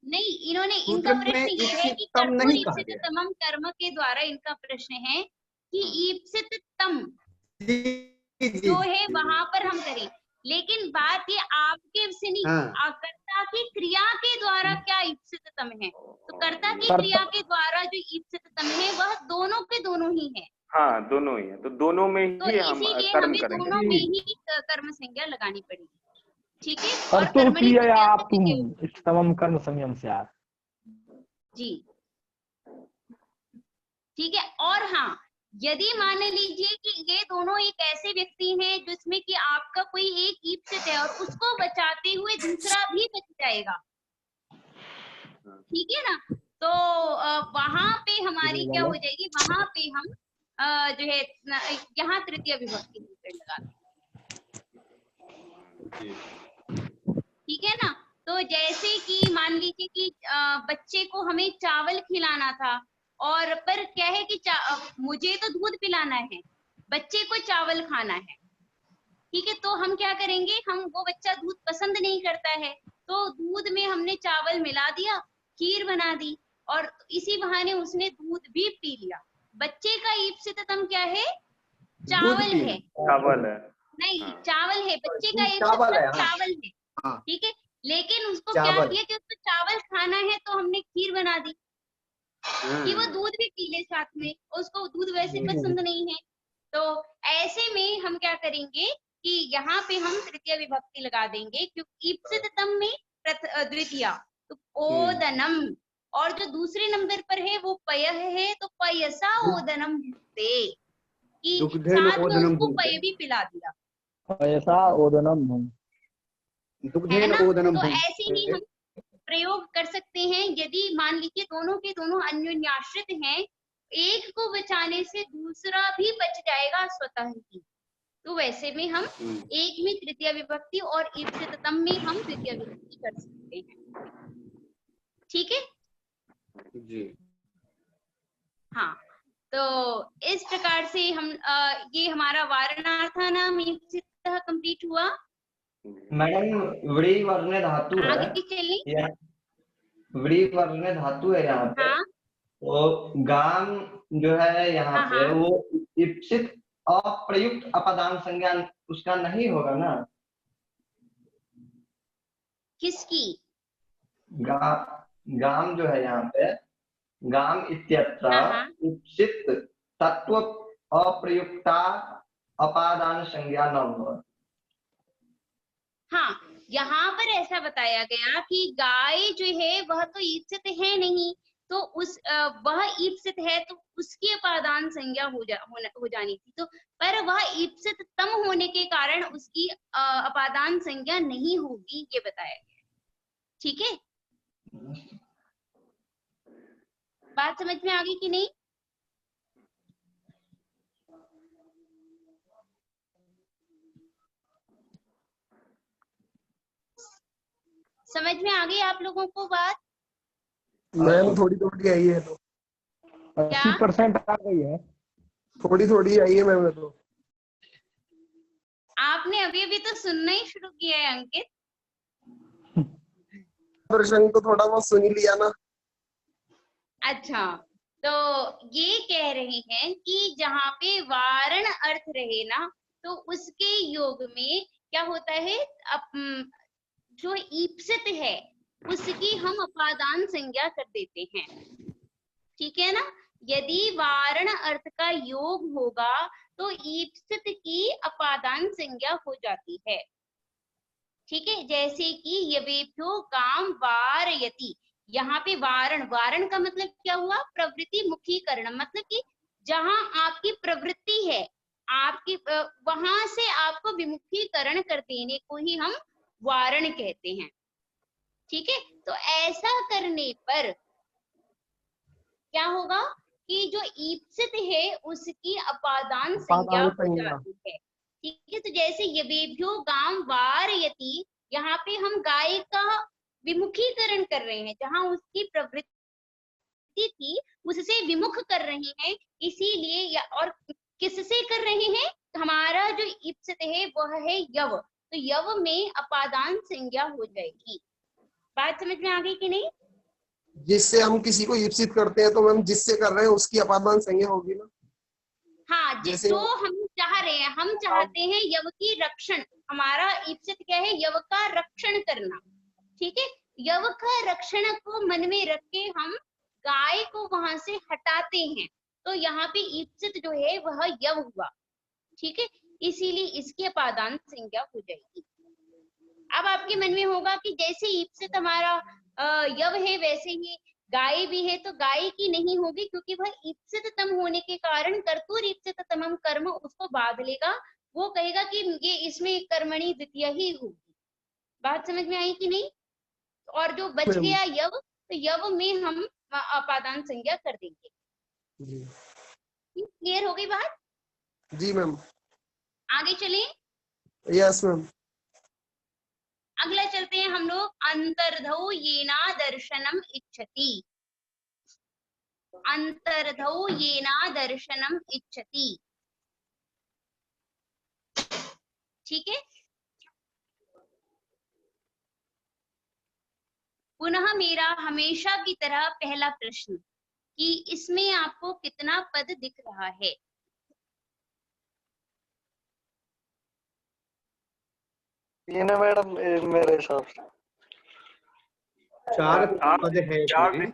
नहीं, इन्होंने, इनका प्रश्न ये है कि कर्तुर ईप्सित तमम कर्म के द्वारा इनका प्रश्न है कि ईप्सित तम जो है वहां पर हम करें, लेकिन बात ये आपके से नहीं, कर्ता की क्रिया के द्वारा क्या ईप्सित तम है, तो कर्ता की क्रिया के द्वारा जो ईप्सित तम है वह दोनों के दोनों ही है। हाँ, दोनों ही है, तो दोनों में ही तो हम इसीलिए कर्म हमें करेंगे। दोनों में ही कर्म संज्ञा लगानी पड़ेगी, ठीक है। और तो क्रिया आप तुम समम कर्म संयम से आ जी, ठीक है। और हाँ, यदि मान लीजिए कि ये दोनों एक ऐसे व्यक्ति हैं जिसमें कि आपका कोई एक ईप्सित है और उसको बचाते हुए दूसरा भी बच जाएगा, ठीक है ना, तो वहां पे हमारी क्या हो जाएगी, वहां पे हम जो है यहाँ तृतीय विभक्ति लगा दें, ठीक है ना। तो जैसे कि मान लीजिए कि बच्चे को हमें चावल खिलाना था, और पर क्या है कि मुझे तो दूध पिलाना है, बच्चे को चावल खाना है, ठीक है, तो हम क्या करेंगे, हम वो बच्चा दूध पसंद नहीं करता है, तो दूध में हमने चावल मिला दिया, खीर बना दी, और इसी बहाने उसने दूध भी पी लिया। बच्चे का ईप्सिततम क्या है, चावल है, चावल है, नहीं चावल है, बच्चे का ईप्सिततम चावल है, ठीक है, लेकिन उसको क्या किया कि उसको चावल खाना है, तो हमने खीर बना दी कि वो दूध भी पी ले साथ में, उसको दूध वैसे पसंद नहीं है, तो ऐसे में हम क्या करेंगे कि यहाँ पे हम तृतीय विभक्ति लगा देंगे, क्योंकि ईप्सिततम में द्वितीय, तो ओदनम, और जो दूसरे नंबर पर है वो पय है, तो पयसा ओदनम भुक्ते, कि साथ में उसको पय भी पिला दिया, पयसा ओदनम, है ना। तो ऐसे ही हम प्रयोग कर सकते हैं, यदि मान लीजिए दोनों के दोनों अन्योन्याश्रित हैं, एक को बचाने से दूसरा भी बच जाएगा स्वतः ही, तो वैसे में हम एक में तृतीय विभक्ति और ईप्सिततम में हम द्वितीय विभक्ति कर सकते हैं, ठीक है जी। हाँ, तो इस प्रकार से हम ये हमारा वारणार्थानाम ईप्सितः कंप्लीट हुआ। मैडम व्री वर्ण धातु है, आगे चलिए, व्री वर्ण धातु है यहाँ पे, तो गाम जो है यहाँ पे वो ईप्सित अप्रयुक्त अपादान संज्ञा उसका नहीं होगा ना। किसकी? गाम जो है यहाँ पे, गाम इत्यत्र हाँ हाँ ईप्सित तत्व अप्रयुक्ता अपादान संज्ञा न होगा। हाँ, यहाँ पर ऐसा बताया गया कि गाय जो है वह तो ईप्सित है नहीं, तो वह ईप्सित है तो उसकी अपादान संज्ञा हो जानी थी, तो पर वह ईप्सित तम होने के कारण उसकी अपादान संज्ञा नहीं होगी, ये बताया गया। ठीक है, बात समझ में आ गई कि नहीं? समझ में आ गई आप लोगों को बात? मैम थोड़ी थोड़ी आई है, तो 80% आ गई है, थोड़ी थोड़ी आई है मैम। तो आपने अभी अभी तो सुनना ही शुरू किया है अंकित। प्रश्न को थोड़ा बहुत सुन ही लिया ना। अच्छा, तो ये कह रहे हैं कि जहाँ पे वारण अर्थ रहे ना, तो उसके योग में क्या होता है, जो ईप्सित है उसकी हम अपादान संज्ञा कर देते हैं। ठीक है ना, यदि वारण अर्थ का योग होगा तो ईप्सित की अपादान संज्ञा हो जाती है। ठीक है, जैसे कि यवेभ्यो गाम वारयति, यहाँ पे वारण का मतलब क्या हुआ, प्रवृत्ति मुखीकरण, मतलब कि जहां आपकी प्रवृत्ति है, आपकी वहां से आपको विमुखीकरण कर देने को ही हम वारण कहते हैं। ठीक है, तो ऐसा करने पर क्या होगा कि जो ईप्सित है उसकी अपादान संज्ञा हो जाती है। ठीक है, तो जैसे यवेभ्यो गाम वारयति, यहाँ पे हम गाय का विमुखीकरण कर रहे हैं, जहां उसकी प्रवृत्ति थी उससे विमुख कर रहे हैं, इसीलिए और किससे कर रहे हैं, हमारा जो ईप्सित है वह है यव, तो यव में अपादान संज्ञा हो जाएगी। बात समझ में आ गई कि नहीं? जिससे हम किसी को ईप्सित करते हैं तो मैम जिससे कर रहे हैं उसकी अपादान संज्ञा होगी ना। हाँ, जो हम चाह रहे हैं, हम चाहते हैं यव की रक्षण, हमारा ईप्सित क्या है, यव का रक्षण करना। ठीक है, यव का रक्षण को मन में रख के हम गाय को वहां से हटाते हैं, तो यहाँ पे ईप्सित जो है वह यव हुआ। ठीक है, इसीलिए इसकी अपादान संज्ञा हो जाएगी। अब आपके मन में होगा कि जैसे ईप्सित हमारा यव है वैसे ही गाय भी है, तो गाय की नहीं होगी क्योंकि वह ईप्सित तम होने के कारण कर्तुर ईप्सित तमम कर्म उसको बाध लेगा, वो कहेगा कि ये इसमें कर्मणि द्वितीय ही होगी। बात समझ में आई कि नहीं? और जो बच गया यव, तो यव में हम अपादान संज्ञा कर देंगे। क्लियर हो गई बात? जी मैम। आगे चलें? Yes ma'am. अगला चलते हैं हम लोग, अंतर्धौ येना दर्शनम इच्छति। अंतर्धौ येना दर्शनम इच्छति। ठीक है, पुनः मेरा हमेशा की तरह पहला प्रश्न कि इसमें आपको कितना पद दिख रहा है? तीन है मैडम मेरे हिसाब से। चार पद है इसमें,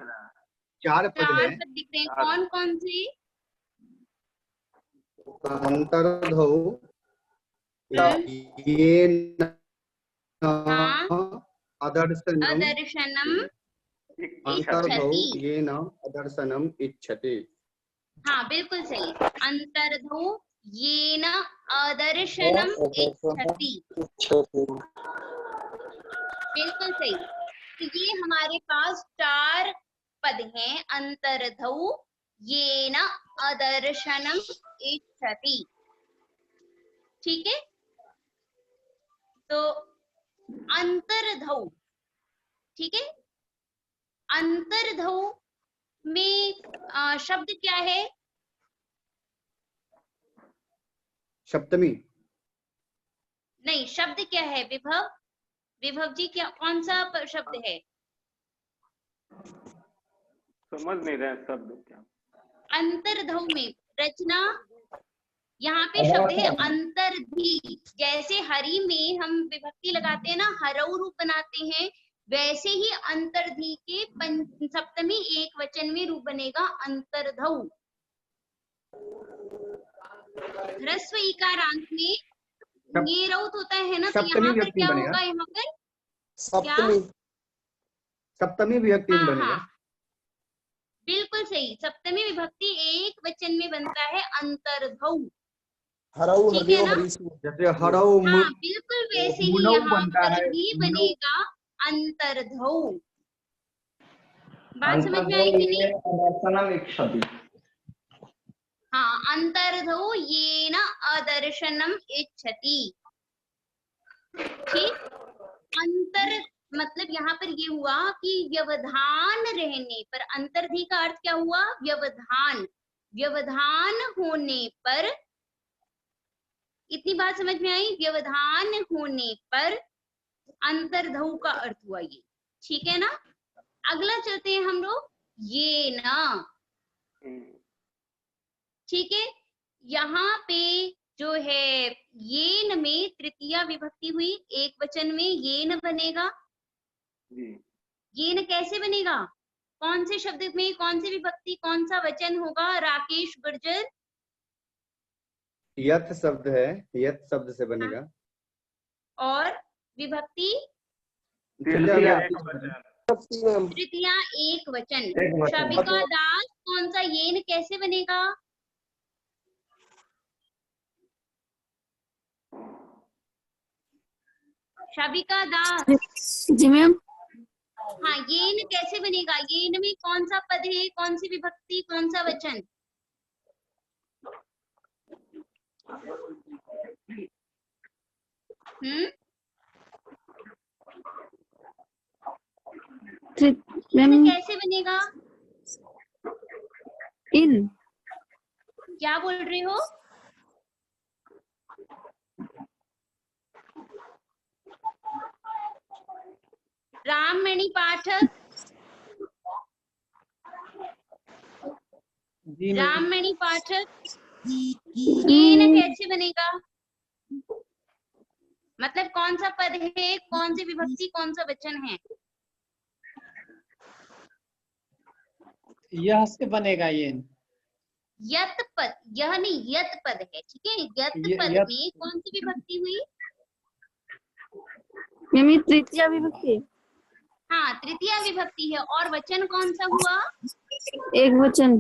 चार पद है। दिख रहे हैं, कौन कौन से? अंतर्धौ येन अदर्शनम, अंतर्धौ येन अदर्शनम इच्छति। हाँ बिल्कुल सही, अंतर्धौ येन अदर्शनम इच्छति, बिल्कुल सही। तो ये हमारे पास चार पद हैं, अंतर्धौ येन अदर्शनम इच्छति। ठीक है, तो अंतर्धौ, ठीक है, अंतर्धौ में शब्द क्या है? सप्तमी। नहीं, शब्द क्या है? विभव, विभव जी क्या, कौन सा शब्द है? समझ नहीं रहे शब्द क्या। अंतर्धौ में रचना यहाँ पे शब्द है अंतर्धी। जैसे हरि में हम विभक्ति लगाते हैं ना, हरऊ रूप बनाते हैं, वैसे ही अंतर्धी के सप्तमी एक वचन में रूप बनेगा अंतर्धौ। ह्रस्व इकारांत में निरौत होता है ना, तो यहाँ पर क्या होगा, यहाँ पर सप्तमी सप्तमी विभक्ति में बनेगा। हाँ, बिल्कुल सही। सप्तमी विभक्ति एक वचन में बनता है अंतर्धौ। हरऊ ठीक है ना? जैसे हरऊ हाँ, बिल्कुल वैसे ही यहाँ पर भी बनेगा अंतर्धौ। बात समझ में आई कि नहीं? अदर्शनम इच्छति। हाँ, अंतर्धौ येन अदर्शनम इच्छति। ठीक, अंतर मतलब यहाँ पर ये हुआ कि व्यवधान रहने पर, अंतर्धी का अर्थ क्या हुआ, व्यवधान। व्यवधान होने पर, इतनी बात समझ में आई, व्यवधान होने पर अंतर्धौ का अर्थ हुआ ये। ठीक है ना? अगला चलते हैं हम लोग, ये ना। ठीक है, यहाँ पे जो है येन में तृतीया विभक्ति हुई, एक वचन में येन बनेगा। येन कैसे बनेगा, कौन से शब्द में कौन सी विभक्ति कौन सा वचन होगा राकेश गुर्जर? यत शब्द है, यत शब्द से बनेगा। और विभक्ति तृतीया एक वचन। शाबिका दास, कौन सा येन कैसे बनेगा? शाबिका दास जी मैम। हाँ, येन कैसे बनेगा? येन में कौन सा पद है, कौन सी विभक्ति, कौन सा वचन? कैसे बनेगा? इन। क्या बोल रहे हो? राममणि पाठक, राममणि पाठक, येन कैसे बनेगा? मतलब कौन सा पद है, कौन सी विभक्ति, कौन सा वचन है? यह से बनेगा ये। यत पद, यह नहीं, यत पद है। ठीक है, यत पद में कौन सी विभक्ति हुई? तृतीया विभक्ति। हाँ, तृतीया विभक्ति है। और वचन कौन सा हुआ? एक वचन।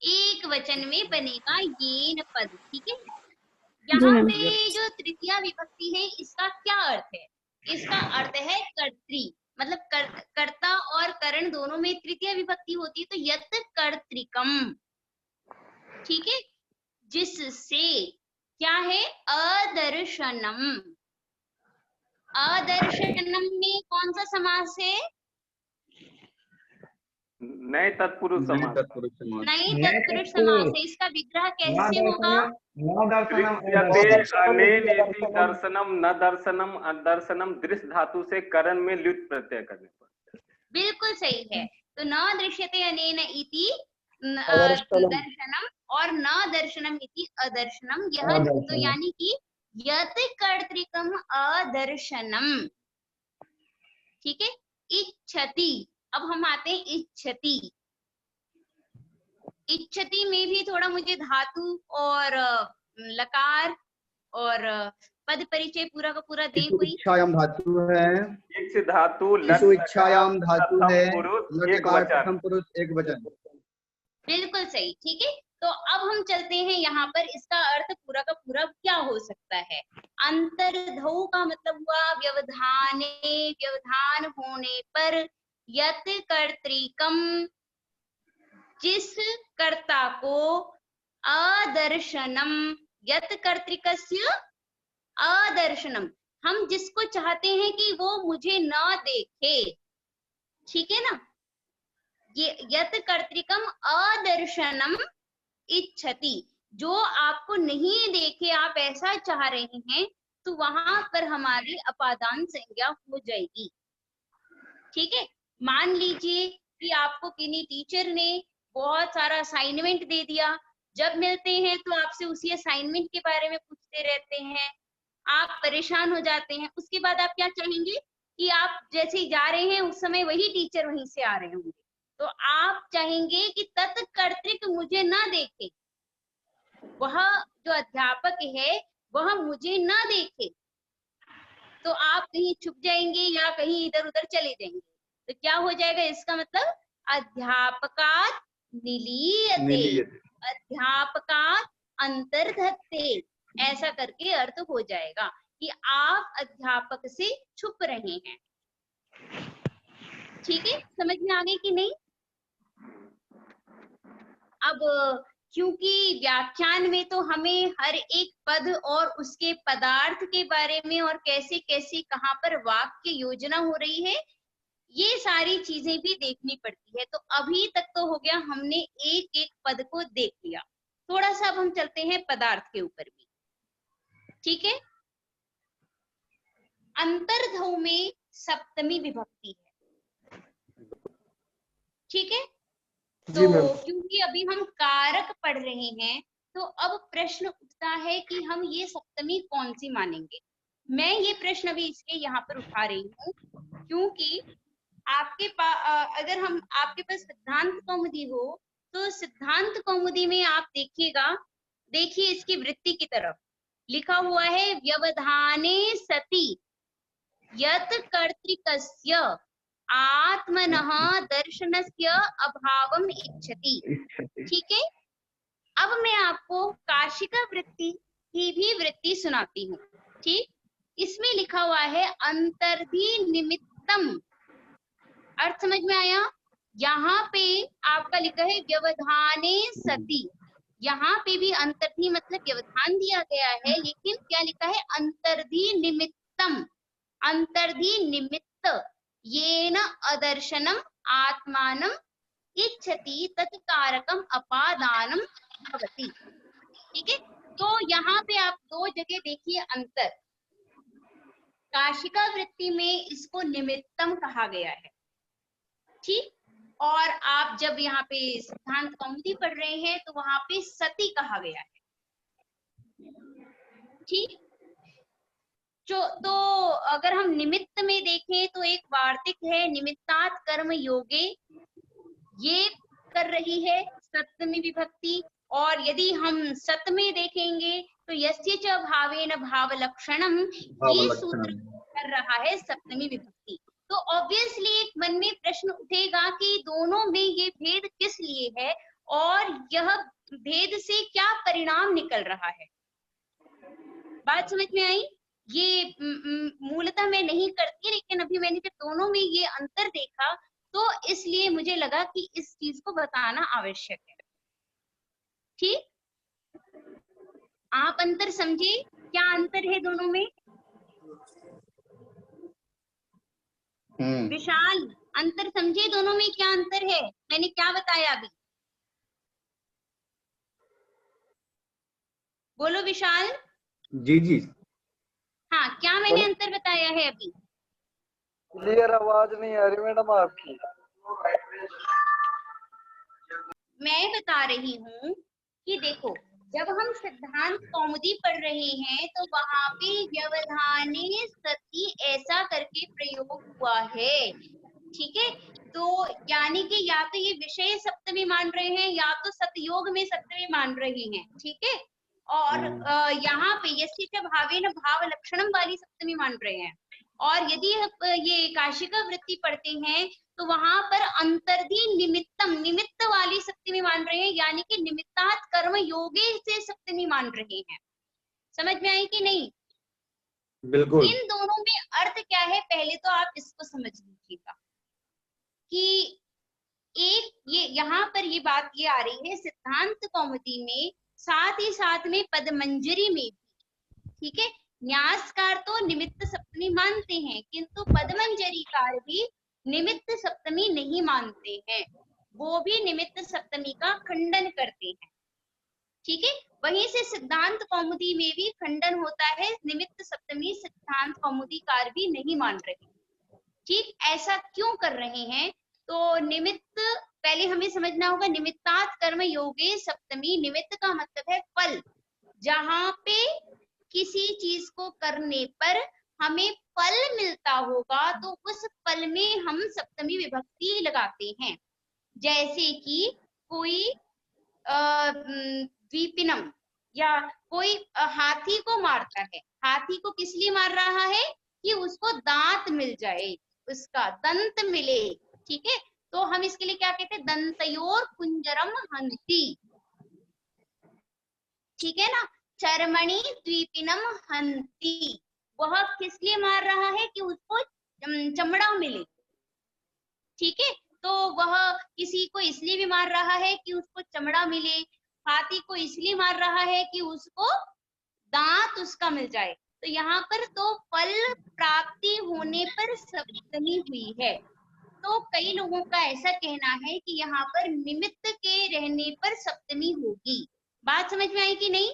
एक वचन में बनेगा येन पद। ठीक है, यहाँ पे जो तृतीया विभक्ति है इसका क्या अर्थ है? इसका अर्थ है कर्त्री, मतलब कर्ता और करण दोनों में तृतीया विभक्ति होती है, तो यत कर्तृकम। ठीक है, जिससे क्या है, अदर्शनम। अदर्शनम में कौन सा समास है? नए तत्पुरुष समास। नए तत्पुरुष समास है। इसका विग्रह कैसे होगा? दर्शनम न दर्शनम अदर्शनम दृश्य धातु से करण में ल्युट प्रत्यय करने पर। बिल्कुल सही है। तो न दृश्यते अनेन इति दर्शनम और न दर्शनम इति अदर्शनम, यह तो यानी कि यत कर्तृकम अदर्शनम। ठीक है, इच्छति। अब हम आते हैं इच्छति। इच्छति में भी थोड़ा मुझे धातु और लकार और पद परिचय पूरा का पूरा दे कोई। इच्छायाम धातु है, इच्छ धातु, इच्छायाम धातु है, प्रथम पुरुष एक वचन। बिल्कुल सही। ठीक है, तो अब हम चलते हैं यहाँ पर, इसका अर्थ पूरा का पूरा क्या हो सकता है? अंतर्धौ का मतलब हुआ व्यवधाने, व्यवधान होने पर, यत कर्तृकम, जिस कर्ता को, अदर्शनम, यत कर्तृकस्य अदर्शनम, हम जिसको चाहते हैं कि वो मुझे न देखे। ठीक है ना, ये यत कर्तृकम अदर्शनम इच्छति, जो आपको नहीं देखे, आप ऐसा चाह रहे हैं, तो वहां पर हमारी अपादान संज्ञा हो जाएगी। ठीक है, मान लीजिए कि आपको किन्हीं टीचर ने बहुत सारा असाइनमेंट दे दिया जब मिलते हैं तो आपसे उसी असाइनमेंट के बारे में पूछते रहते हैं, आप परेशान हो जाते हैं। उसके बाद आप क्या चाहेंगे कि आप जैसे ही जा रहे हैं उस समय वही टीचर वहीं से आ रहे होंगे, तो आप चाहेंगे कि तत्कर्तृक मुझे ना देखे, वह जो अध्यापक है वह मुझे ना देखे, तो आप कहीं छुप जाएंगे या कहीं इधर उधर चले जाएंगे। तो क्या हो जाएगा, इसका मतलब अध्यापकात् निलीयते, अध्यापकात् अंतर्धत्ते, ऐसा करके अर्थ हो जाएगा कि आप अध्यापक से छुप रहे हैं। ठीक है, समझ में आ गई कि नहीं? अब क्योंकि व्याख्यान में तो हमें हर एक पद और उसके पदार्थ के बारे में और कैसे कैसे कहाँ पर वाक्य योजना हो रही है, ये सारी चीजें भी देखनी पड़ती है। तो अभी तक तो हो गया, हमने एक एक पद को देख लिया। थोड़ा सा अब हम चलते हैं पदार्थ के ऊपर भी। ठीक है, अंतर्धव में सप्तमी विभक्ति है। ठीक है, तो क्योंकि अभी हम कारक पढ़ रहे हैं तो अब प्रश्न उठता है कि हम ये सप्तमी कौन सी मानेंगे। मैं ये प्रश्न अभी इसलिए यहाँ पर उठा रही हूँ क्योंकि आपके पास अगर हम आपके पास सिद्धांत कौमुदी हो तो सिद्धांत कौमुदी में आप देखिएगा, देखिए इसकी वृत्ति की तरफ लिखा हुआ है व्यवधाने सति यत् कर्तृकस्य आत्मनः दर्शनस्य अभावम इच्छति। ठीक है, अब मैं आपको काशिका वृत्ति की भी वृत्ति सुनाती हूँ। ठीक, इसमें लिखा हुआ है अंतर्धि निमित्तम, अर्थ समझ में आया? यहाँ पे आपका लिखा है व्यवधाने सति, यहाँ पे भी अंतर्धि मतलब व्यवधान दिया गया है, लेकिन क्या लिखा है अंतर्धि निमित्तम, अंतर्धि निमित्त येन अदर्शनम आत्मानम इच्छति तत्कारकम अपादानम भवति। ठीक है, तो यहाँ पे आप दो जगह देखिए अंतर। काशिका वृत्ति में इसको निमित्तम कहा गया है। ठीक, और आप जब यहाँ पे सिद्धांत कौमुदी पढ़ रहे हैं तो वहां पे सती कहा गया है। ठीक, तो अगर हम निमित्त में देखें तो एक वार्तिक है निमित्तात् कर्म योगे, ये कर रही है सप्तमी विभक्ति। और यदि हम सत में देखेंगे तो यस्य च भावेन भाव लक्षणम, ये सूत्र कर रहा है सप्तमी विभक्ति। तो ऑब्वियसली एक मन में प्रश्न उठेगा कि दोनों में ये भेद किस लिए है और यह भेद से क्या परिणाम निकल रहा है। बात समझ में आई? ये मूलतः मैं नहीं करती, लेकिन अभी मैंने जब दोनों में ये अंतर देखा तो इसलिए मुझे लगा कि इस चीज को बताना आवश्यक है। ठीक, आप अंतर समझे, क्या अंतर है दोनों में? विशाल, अंतर समझे दोनों में क्या अंतर है? मैंने क्या बताया अभी, बोलो विशाल। जी जी, हाँ, क्या मैंने अंतर बताया है अभी? क्लियर आवाज नहीं आ रही मैडम आपकी। मैं बता रही हूँ कि देखो, जब हम सिद्धांत कौमुदी पढ़ रहे हैं तो वहां पे व्यवधाने सति ऐसा करके प्रयोग हुआ है। ठीक है, तो यानी कि या तो ये विषय सप्तमी मान रहे हैं या तो सतयोग में सप्तमी मान रहे हैं। ठीक है, और यहाँ पे यस्य च भावेन भाव लक्षणम वाली सप्तमी मान रहे हैं। और यदि ये काशिका वृत्ति पढ़ते हैं तो वहां पर अंतर्धि निमित्तम, निमित्त वाली सप्तमी मान रहे हैं, यानी कि निमित्तात् कर्म योगे से सप्तमी मान रहे हैं। समझ में आई कि नहीं? बिल्कुल। इन दोनों में अर्थ क्या है, पहले तो आप इसको समझ लीजिएगा कि एक ये यहाँ पर ये बात ये आ रही है सिद्धांत कौमुदी में, साथ ही साथ में पदमंजरी में भी। ठीक है, न्यासकार तो निमित्त सप्तमी मानते हैं, किंतु पदमंजरीकार भी निमित्त सप्तमी नहीं मानते हैं, वो भी निमित्त सप्तमी का खंडन करते हैं। ठीक है, वहीं से सिद्धांत कौमुदी में भी खंडन होता है, निमित्त सप्तमी सिद्धांत कौमुदीकार भी नहीं मान रहे। ठीक, ऐसा क्यों कर रहे हैं? तो निमित्त पहले हमें समझना होगा निमित्तात् कर्म योगे सप्तमी। निमित्त का मतलब है फल, जहां पे किसी चीज को करने पर हमें फल मिलता होगा तो उस फल में हम सप्तमी विभक्ति लगाते हैं। जैसे कि कोई द्विपिनम या कोई हाथी को मारता है, हाथी को किस लिए मार रहा है कि उसको दांत मिल जाए, उसका दंत मिले, ठीक है। तो हम इसके लिए क्या कहते हैं, दंतयोर कुंजरम हंति, ठीक है ना। चर्मणि द्विपिनम हंति, वह किस लिए मार रहा है कि उसको चमड़ा मिले, ठीक है। तो वह किसी को इसलिए भी मार रहा है कि उसको चमड़ा मिले, हाथी को इसलिए मार रहा है कि उसको दांत उसका मिल जाए। तो यहाँ पर तो फल प्राप्ति होने पर सप्तमी हुई है। तो कई लोगों का ऐसा कहना है कि यहाँ पर निमित्त के रहने पर सप्तमी होगी। बात समझ में आई कि नहीं?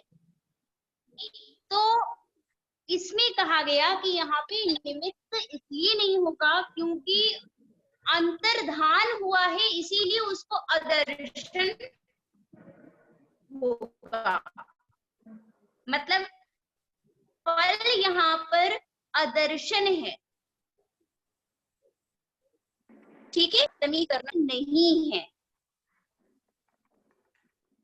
तो इसमें कहा गया कि यहाँ पे निमित्त इसलिए नहीं होगा क्योंकि अंतर्धान हुआ है, इसीलिए उसको अदर्शन होगा। मतलब फल यहाँ पर अदर्शन है, ठीक है, सप्तमी करना नहीं है,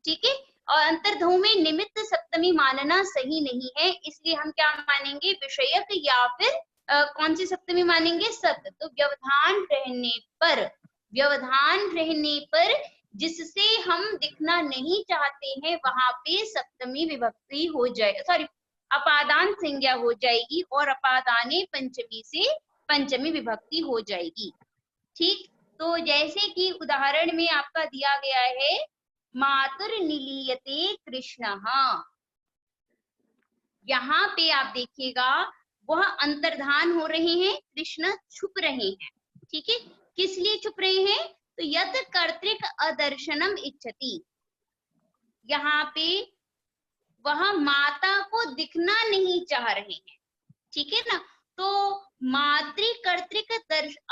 ठीक है। और अंतर्धु में निमित्त सप्तमी मानना सही नहीं है, इसलिए हम क्या मानेंगे, विषयक या फिर कौन सी सप्तमी मानेंगे, सत। तो व्यवधान रहने पर जिससे हम दिखना नहीं चाहते हैं वहां पे सप्तमी विभक्ति हो जाए, सॉरी अपादान संज्ञा हो जाएगी और अपादाने पंचमी से पंचमी विभक्ति हो जाएगी, ठीक। तो जैसे कि उदाहरण में आपका दिया गया है मातुर निलीयते कृष्णः, यहाँ पे आप देखिएगा वह अंतर्धान हो रहे हैं, कृष्ण छुप रहे हैं, ठीक है। किस लिए छुप रहे हैं, तो यत कर्तृक अदर्शनम इच्छति, यहाँ पे वह माता को दिखना नहीं चाह रहे हैं, ठीक है ना। तो मातृ कर्तृक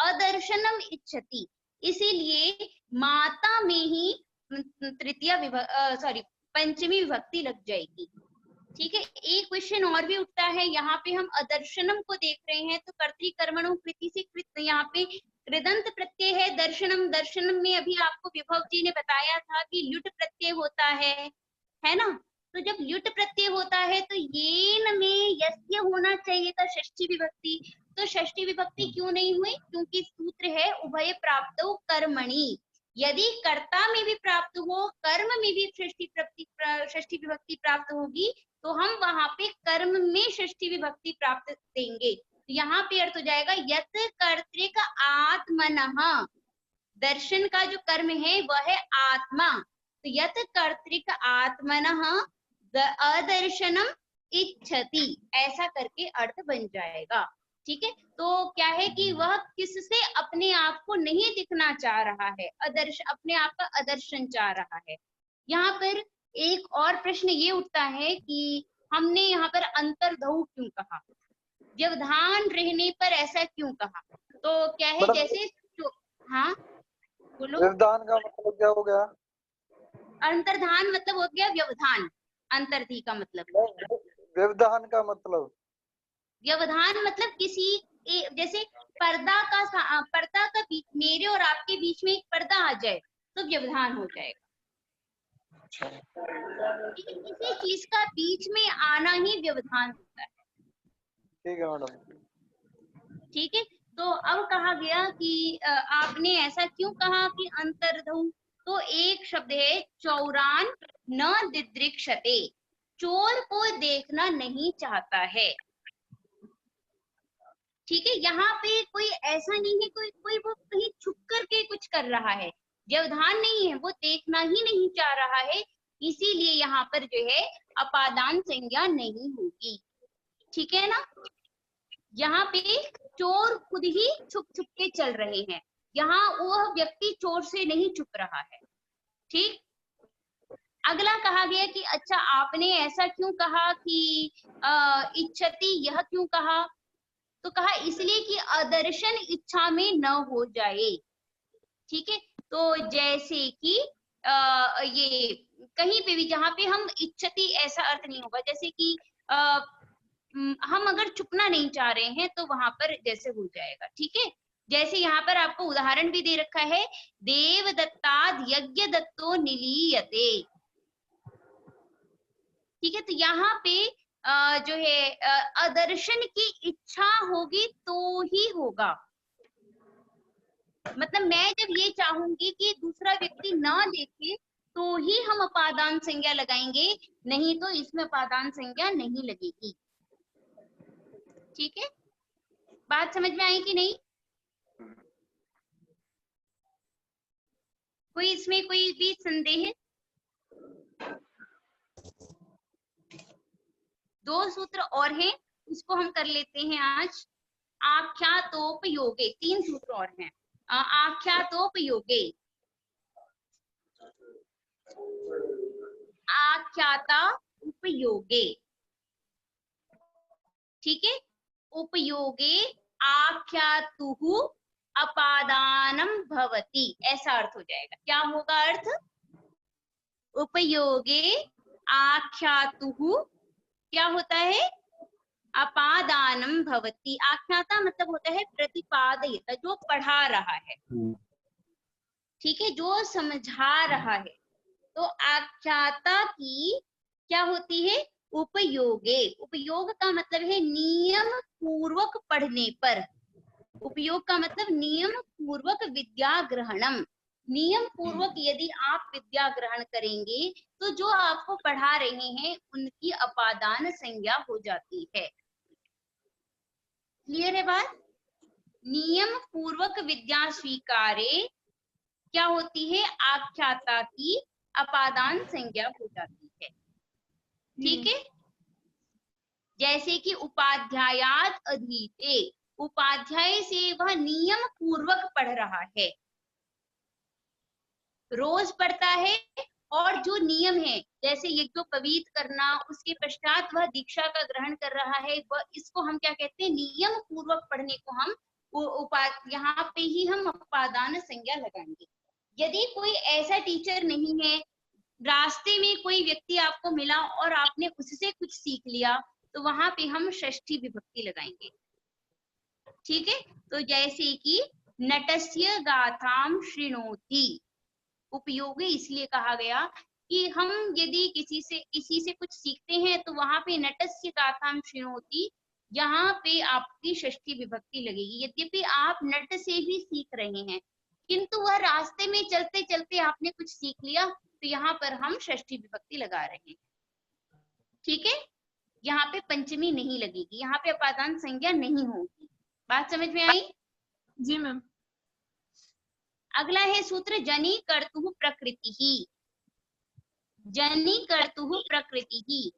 अदर्शनम इच्छति, इसीलिए माता में ही तृतीय पंचमी विभक्ति लग जाएगी, ठीक है। एक क्वेश्चन और भी उठता है, यहाँ पे हम अदर्शनम को देख रहे हैं तो कर्तृकर्मणों कृति से कृत, यहाँ पे कृदंत प्रत्यय है। दर्शनम, दर्शनम में अभी आपको विभव जी ने बताया था कि ल्युट प्रत्यय होता है ना। तो जब ल्युट प्रत्यय होता है तो येन में यस्य होना चाहिए था षष्ठी विभक्ति, तो षष्ठी विभक्ति क्यों नहीं हुई, क्योंकि सूत्र है उभय प्राप्त कर्मणि। यदि कर्ता में भी प्राप्त हो, कर्म में भी षष्ठी विभक्ति प्राप्त होगी तो हम वहां पे कर्म में षष्ठी विभक्ति प्राप्त देंगे। तो यहाँ पे अर्थ हो जाएगा यत कर्तृक आत्मनः, दर्शन का जो कर्म है वह है आत्मा, तो यत कर्तृक आत्मनः अदर्शनम इच्छति, ऐसा करके अर्थ बन जाएगा, ठीक है। तो क्या है कि वह किससे अपने आप को नहीं दिखना चाह रहा है, अपने आप का अदर्शन चाह रहा है। यहाँ पर एक और प्रश्न ये उठता है कि हमने यहाँ पर अंतर्धौ क्यों कहा, व्यवधान रहने पर ऐसा क्यों कहा। तो क्या है जैसे हाँ बोलो, व्यवधान का मतलब क्या हो गया, अंतर्धान मतलब हो गया व्यवधान, अंतर्धी का मतलब व्यवधान का मतलब, व्यवधान मतलब किसी जैसे पर्दा का बीच, मेरे और आपके बीच में एक पर्दा आ जाए तो व्यवधान हो जाएगा, किसी चीज का बीच में आना ही व्यवधान होता है, ठीक है मैडम, ठीक है। तो अब कहा गया कि आपने ऐसा क्यों कहा कि अंतर्धौ, तो एक शब्द है चौरान न दिदृक्षते, चोर को देखना नहीं चाहता है, ठीक है। यहाँ पे कोई ऐसा नहीं है कोई वो कहीं छुप करके कुछ कर रहा है, व्यवधान नहीं है, वो देखना ही नहीं चाह रहा है, इसीलिए यहाँ पर जो है अपादान संज्ञा नहीं होगी, ठीक है ना। यहाँ पे चोर खुद ही छुप छुप के चल रहे हैं, यहाँ वह व्यक्ति चोर से नहीं छुप रहा है, ठीक। अगला कहा गया कि अच्छा आपने ऐसा क्यों कहा कि इच्छति, यह क्यों कहा, तो कहा इसलिए कि अदर्शन इच्छा में न हो जाए, ठीक है। तो जैसे कि ये कहीं पे भी जहाँ पे हम इच्छति ऐसा अर्थ नहीं होगा, जैसे कि हम अगर चुपना नहीं चाह रहे हैं तो वहां पर जैसे हो जाएगा। ठीक है, जैसे यहाँ पर आपको उदाहरण भी दे रखा है, देव दत्ताद यज्ञ दत्तो निलीयते। ठीक है, तो यहाँ पे जो है अदर्शन की इच्छा होगी तो ही होगा। मतलब मैं जब ये चाहूंगी कि दूसरा व्यक्ति ना देखे तो ही हम अपादान संज्ञा लगाएंगे, नहीं तो इसमें अपादान संज्ञा नहीं लगेगी। ठीक है, बात समझ में आई कि नहीं? कोई इसमें कोई भी संदेह? दो सूत्र और हैं, उसको हम कर लेते हैं आज। आख्यातोपयोगे, 3 सूत्र और हैं। आख्यातोपयोगे, आख्याता उपयोगे। ठीक है, उपयोगे आख्यातुहु अपादानम भवति, ऐसा अर्थ हो जाएगा। क्या होगा अर्थ? उपयोगे आख्यातुहु क्या होता है? अपादानम भवति। आख्याता मतलब होता है प्रतिपादयिता, जो पढ़ा रहा है। ठीक है, जो समझा रहा है। तो आख्याता की क्या होती है? उपयोगे। उपयोग का मतलब है नियम पूर्वक पढ़ने पर। उपयोग का मतलब नियम पूर्वक विद्या ग्रहणम। नियम पूर्वक यदि आप विद्या ग्रहण करेंगे तो जो आपको पढ़ा रहे हैं उनकी अपादान संज्ञा हो जाती है। क्लियर है बात? नियम पूर्वक विद्या स्वीकारे क्या होती है? आख्याता की अपादान संज्ञा हो जाती है। ठीक है, जैसे कि उपाध्यायात अधीते, उपाध्याय से वह नियम पूर्वक पढ़ रहा है, रोज पढ़ता है। और जो नियम है जैसे यज्ञोपवीत करना, उसके पश्चात वह दीक्षा का ग्रहण कर रहा है, वह इसको हम क्या कहते हैं? नियम पूर्वक पढ़ने को हम यहाँ पे ही हम अपादान संज्ञा लगाएंगे। यदि कोई ऐसा टीचर नहीं है, रास्ते में कोई व्यक्ति आपको मिला और आपने उससे कुछ सीख लिया, तो वहां पे हम षष्ठी विभक्ति लगाएंगे। ठीक है, तो जैसे कि नटस्य गाथाम शृणोति, उपयोगी इसलिए कहा गया कि हम यदि किसी से कुछ सीखते हैं तो वहां पे नटस्य गाथाम शृणोति, यहाँ पे आपकी षष्ठी विभक्ति लगेगी। यद्यपि आप नट से भी सीख रहे हैं, किंतु वह रास्ते में चलते चलते आपने कुछ सीख लिया, तो यहाँ पर हम षष्ठी विभक्ति लगा रहे हैं। ठीक है, यहाँ पे पंचमी नहीं लगेगी, यहाँ पे अपादान संज्ञा नहीं होगी। बात समझ में आई? जी मैम। अगला है सूत्र जनी कर्तुः प्रकृतिः। जनी कर्तुः प्रकृतिः,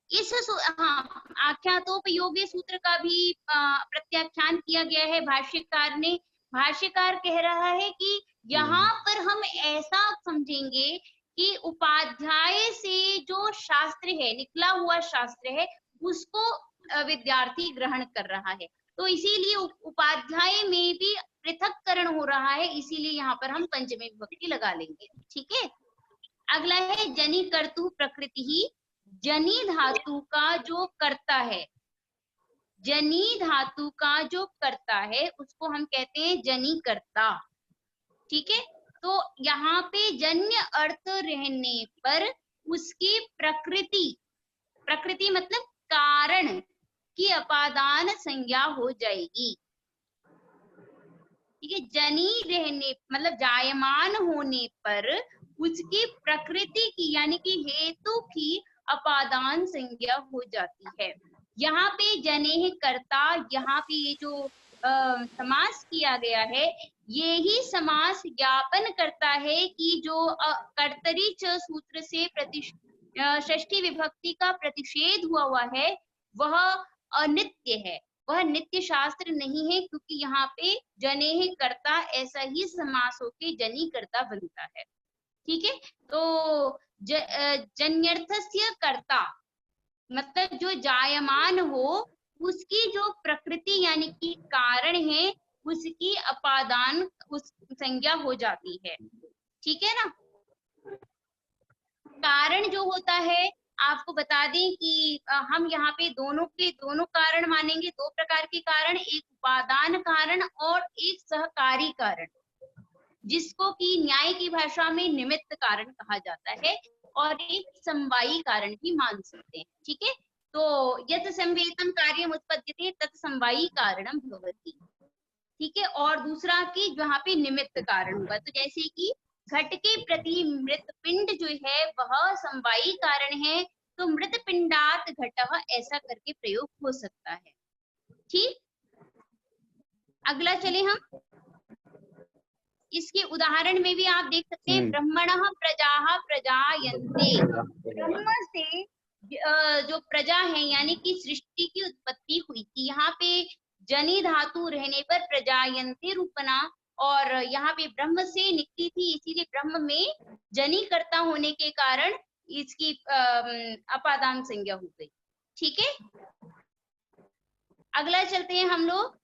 इस आख्यातोपयोगी सूत्र का भी प्रत्याख्यान किया गया है भाष्यकार ने। भाष्यकार कह रहा है कि यहाँ पर हम ऐसा समझेंगे कि उपाध्याय से जो शास्त्र है, निकला हुआ शास्त्र है, उसको विद्यार्थी ग्रहण कर रहा है, तो इसीलिए उपाध्याय में भी पृथक्करण हो रहा है, इसीलिए यहाँ पर हम पंचमी विभक्ति लगा लेंगे। ठीक है, अगला है जनी कर्तुः प्रकृतिः। जनी धातु का जो कर्ता है, जनी धातु का जो कर्ता है उसको हम कहते हैं जनी कर्ता। ठीक है, तो यहाँ पे जन्य अर्थ रहने पर उसकी प्रकृति, प्रकृति मतलब कारण की अपादान संज्ञा हो जाएगी। ठीक है, जनी रहने मतलब जायमान होने पर उसकी प्रकृति की यानी कि हेतु की अपादान संज्ञा हो जाती है। यहाँ पे जनेह कर्ता, यहाँ पे ये जो समास किया गया है, ये ही समास ज्ञापन करता है कि जो कर्तरी च सूत्र से षष्ठी विभक्ति का प्रतिषेध हुआ है वह अनित्य है, वह नित्य शास्त्र नहीं है, क्योंकि यहाँ पे जनेह कर्ता ऐसा ही समास होके जनी कर्ता बनता है। ठीक है, तो जन्यर्थस्य कर्ता मतलब जो जायमान हो, उसकी जो प्रकृति यानी कि कारण है उसकी अपादान उस संज्ञा हो जाती है। ठीक है ना। कारण जो होता है आपको बता दें कि हम यहाँ पे दोनों के दोनों कारण मानेंगे। दो प्रकार के कारण, एक उपादान कारण और एक सहकारी कारण, जिसको कि न्याय की भाषा में निमित्त कारण कहा जाता है, और एक समवायी कारण भी मान सकते हैं। ठीक है। तो यत् संवेतम कार्यम उत्पद्यते तत् समवायी कारणम भवति। ठीक है। और दूसरा कि जहाँ पे निमित्त कारण होगा, तो जैसे कि घट के प्रति मृत पिंड जो है वह समवायी कारण है, तो मृत पिंडात घटः ऐसा करके प्रयोग हो सकता है। ठीक। अगला चले हम, इसके उदाहरण में भी आप देख सकते हैं। ब्रह्मणः प्रजाः प्रजायन्ते, ब्रह्म से जो प्रजा है यानी कि सृष्टि की उत्पत्ति हुई थी। यहाँ पे जनि धातु रहने पर प्रजायन्ते रूपना, और यहाँ पे ब्रह्म से निकली थी, इसीलिए ब्रह्म में जनि कर्ता होने के कारण इसकी अपादान संज्ञा हो गई। ठीक है। अगला चलते हैं हम लोग।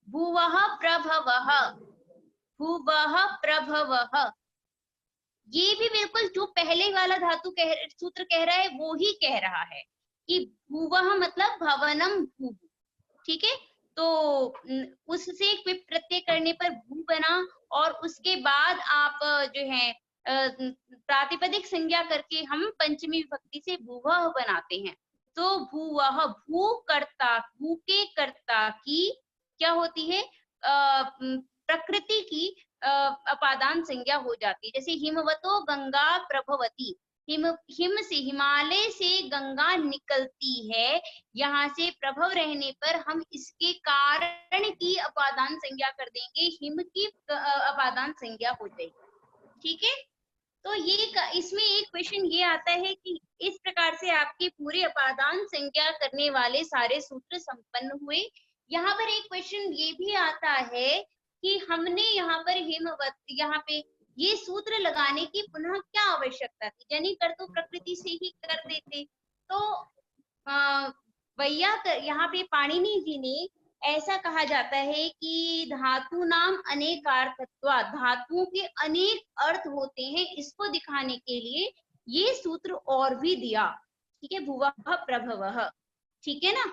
भुवः प्रभवः, भुवः प्रभवः, ये भी बिल्कुल जो पहले वाला धातु सूत्र कह रहा है वो ही कह रहा है कि भुवः मतलब भवनम भू। ठीक है। तो उससे प्रत्यय करने पर भू बना, और उसके बाद आप जो है प्रातिपदिक संज्ञा करके हम पंचमी विभक्ति से भुवः बनाते हैं। तो भुवः, भू कर्ता, भू के कर्ता की क्या होती है, प्रकृति की अपादान संज्ञा हो जाती है। जैसे हिमवतो गंगा प्रभवती, हिम से, हिमालय से गंगा निकलती है, यहाँ से प्रभव रहने पर हम इसके कारण की अपादान संज्ञा कर देंगे, हिम की अपादान संज्ञा हो जाएगी। ठीक है। तो ये इसमें एक क्वेश्चन ये आता है कि इस प्रकार से आपके पूरे अपादान संज्ञा करने वाले सारे सूत्र संपन्न हुए। यहाँ पर एक क्वेश्चन ये भी आता है कि हमने यहाँ पर हिमवत, यहाँ पे ये सूत्र लगाने की पुनः क्या आवश्यकता थी, जनि कर तो प्रकृति से ही कर देते। तो भैया यहाँ पे पाणिनि जी ने ऐसा कहा जाता है कि धातु नाम अनेकार्थत्वा, धातुओं के अनेक अर्थ होते हैं, इसको दिखाने के लिए ये सूत्र और भी दिया। ठीक है। भुवः प्रभवः। ठीक है ना।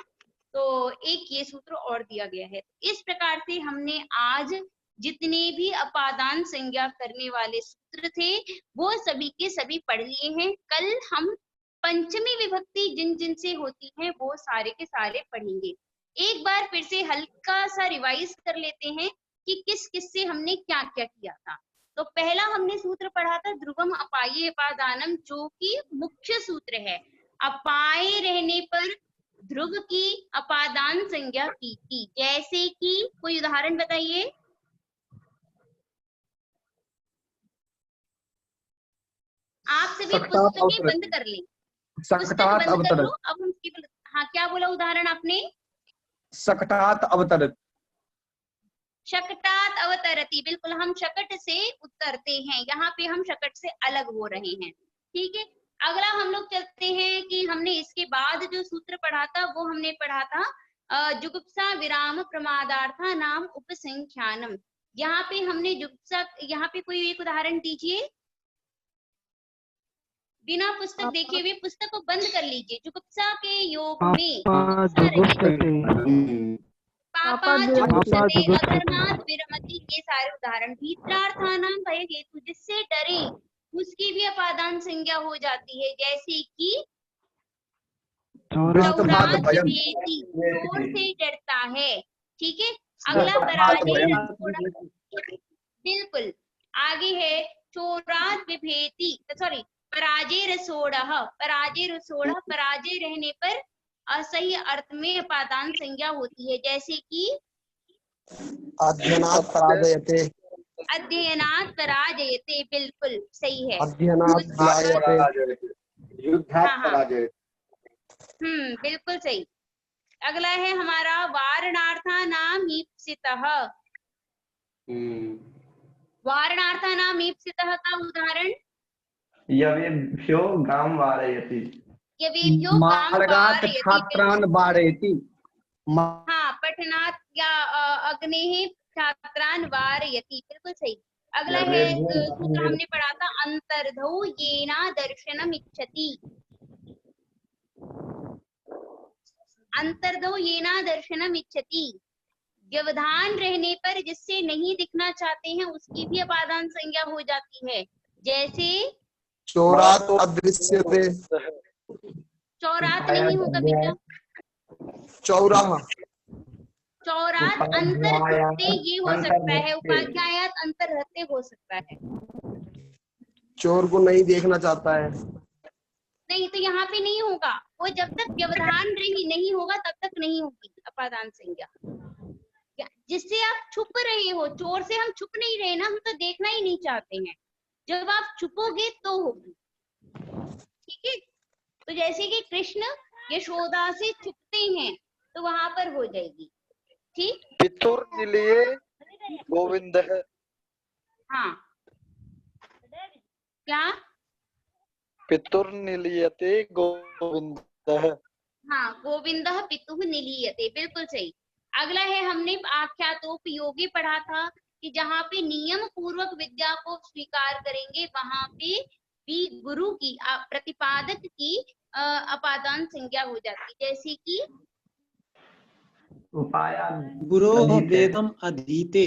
तो एक ये सूत्र और दिया गया है। इस प्रकार से हमने आज जितने भी अपादान संज्ञा करने वाले सूत्र थे वो सभी के सभी पढ़ लिए हैं। कल हम पंचमी विभक्ति जिन जिन से होती है वो सारे के सारे पढ़ेंगे। एक बार फिर से हल्का सा रिवाइज कर लेते हैं कि किस किस से हमने क्या क्या किया था। तो पहला हमने सूत्र पढ़ा था ध्रुवम अपाये अपादानम, जो कि मुख्य सूत्र है। अपाये रहने पर ध्रुव की अपादान संज्ञा की थी। जैसे कि कोई उदाहरण बताइए। आप सभी पुस्तकें बंद कर लें, पुस्तक बंद कर लो। अब हम केवल, हाँ क्या बोला उदाहरण आपने? शकटात अवतरत, शकटात अवतरति, बिल्कुल हम शकट से उतरते हैं, यहाँ पे हम शकट से अलग हो रहे हैं। ठीक है। अगला हम लोग चलते हैं कि हमने इसके बाद जो सूत्र पढ़ा था वो हमने पढ़ा था जुगुप्सा विराम प्रमादार्था नाम उपसंख्यानम। यहाँ पे हमने जुगुप्सा, यहाँ पे कोई एक उदाहरण दीजिए। बिना पुस्तक देखे हुए पुस्तक को बंद कर लीजिए। जुगुप्सा के योग में पापा जुगुप्सते अधर्मात् विरमति, ये सारे उदाहरण। भीत्रार्थानां भय हेतु, जिससे डरे उसकी भी अपादान संज्ञा हो जाती है। जैसे कि चौरात विभेति, चोर से डरता है। ठीक है। अगला पराजय, बिल्कुल आगे है चोरात विभेति, सॉरी पराजय रसोड़ः, पराजय रसोड़ः, पराजय रहने पर असही अर्थ में अपादान संज्ञा होती है। जैसे कि अध्ययनात् पराजयते, अध्ययनात् पराजयते, बिल्कुल सही है। अध्ययनात् पराजयते, युद्धात् पराजयते। बिल्कुल सही। अगला है हमारा वारणार्था नाम ईप्सितः। वारणार्था नाम ईप्सितः का उदाहरण यवेभ्यो गाम वारयति, यवेभ्यो गाम वारयति, छात्रान वारयति। हाँ पठनात् क्या अग्नेः छात्रान् वारयति, बिल्कुल सही। अगला है सूत्र हमने पढ़ा था, अंतर्धौ येना दर्शनम इच्छति। अंतर्धौ येना दर्शनम इच्छति, व्यवधान रहने पर जिससे नहीं दिखना चाहते हैं उसकी भी अपादान संज्ञा हो जाती है। जैसे चोरात अदृश्यते, चौरात नहीं होगा बेटा, चौराहा, चौरात अंतर रहते ये हो सकता है, उपाध्यायात अंतर रहते हो सकता है। चोर को नहीं देखना चाहता है, नहीं तो यहाँ पे नहीं होगा, वो जब तक व्यवधान नहीं होगा तब तक नहीं होगी अपादान संज्ञा। जिससे आप छुप रहे हो, चोर से हम छुप नहीं रहे ना, हम तो देखना ही नहीं चाहते हैं, जब आप छुपोगे तो होगी। ठीक है, तो जैसे कि कृष्ण यशोदा से छुपते हैं तो वहां पर हो जाएगी। ठीक, पितुर निलिये गोविंद है। हाँ क्या, पितुर निलियते गोविंद है। हाँ, गोविंदः पितुः निलीयते, बिल्कुल सही। अगला है, हमने आख्यातोपयोगी पढ़ा था कि जहाँ पे नियम पूर्वक विद्या को स्वीकार करेंगे वहां पे भी गुरु की प्रतिपादक की अपादान संज्ञा हो जाती, जैसे कि गुरोः वेदम अधीते,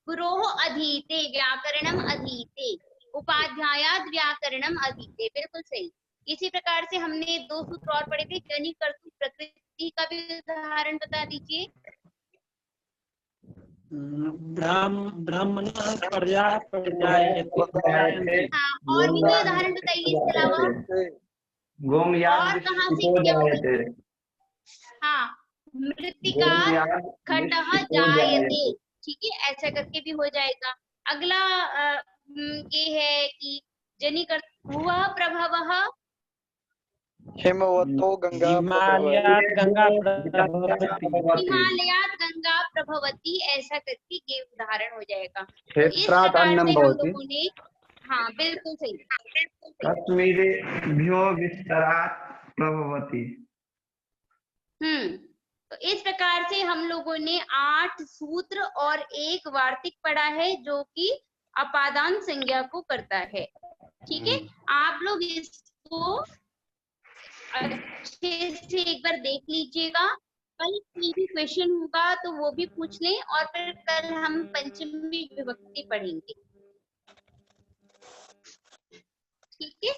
गुरोः अधीते व्याकरणम अधीते, उपाध्यायाद व्याकरणम अधीते, बिल्कुल सही। इसी प्रकार से हमने दो सूत्र और पढ़े थे, जनि कर्तु प्रकृति का भी उदाहरण बता दीजिए। ब्राह्मणः पर्याय पर्यायते। हाँ, और भी कोई उदाहरण बताइए इसके अलावा, और कहाँ से क्या होगी? हाँ, मृत्तिका घटः जायते, ठीक है, ऐसा करके भी हो जाएगा। अगला ये है कि जनि कर्तु भुवः प्रभवः हिमवतो गंगा हिमालयात गंगा प्रभवति, हिमालयात गंगा प्रभवती, ऐसा करके ये उदाहरण हो जाएगा। इस क्षेत्रात् प्रकार अन्नं से हम भवति। लोगों ने, हाँ बिल्कुल सही, कश्मीरेभ्यो विस्तरात् प्रभवति। तो इस प्रकार से हम लोगों ने 8 सूत्र और एक वार्तिक पढ़ा है जो कि अपादान संज्ञा को करता है। ठीक है, आप लोग इसको अच्छे से एक बार देख लीजिएगा, कल कोई भी क्वेश्चन होगा तो वो भी पूछ लें, और फिर कल हम पंचमी विभक्ति पढ़ेंगे। ठीक है,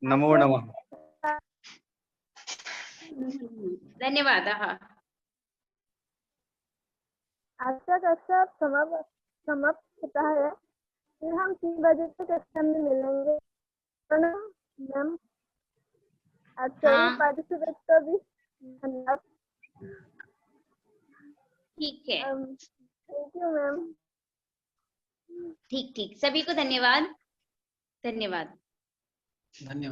नमो नमः। धन्यवादः। आज का कक्षा समाप्त होता है, फिर हम 3 बजे तक कक्षा में मिलेंगे। मैम पार्टिसिपेट का भी धन्यवाद। ठीक है, थैंक यू मैम। ठीक, सभी को धन्यवाद। धन्यवाद। धन्यवाद।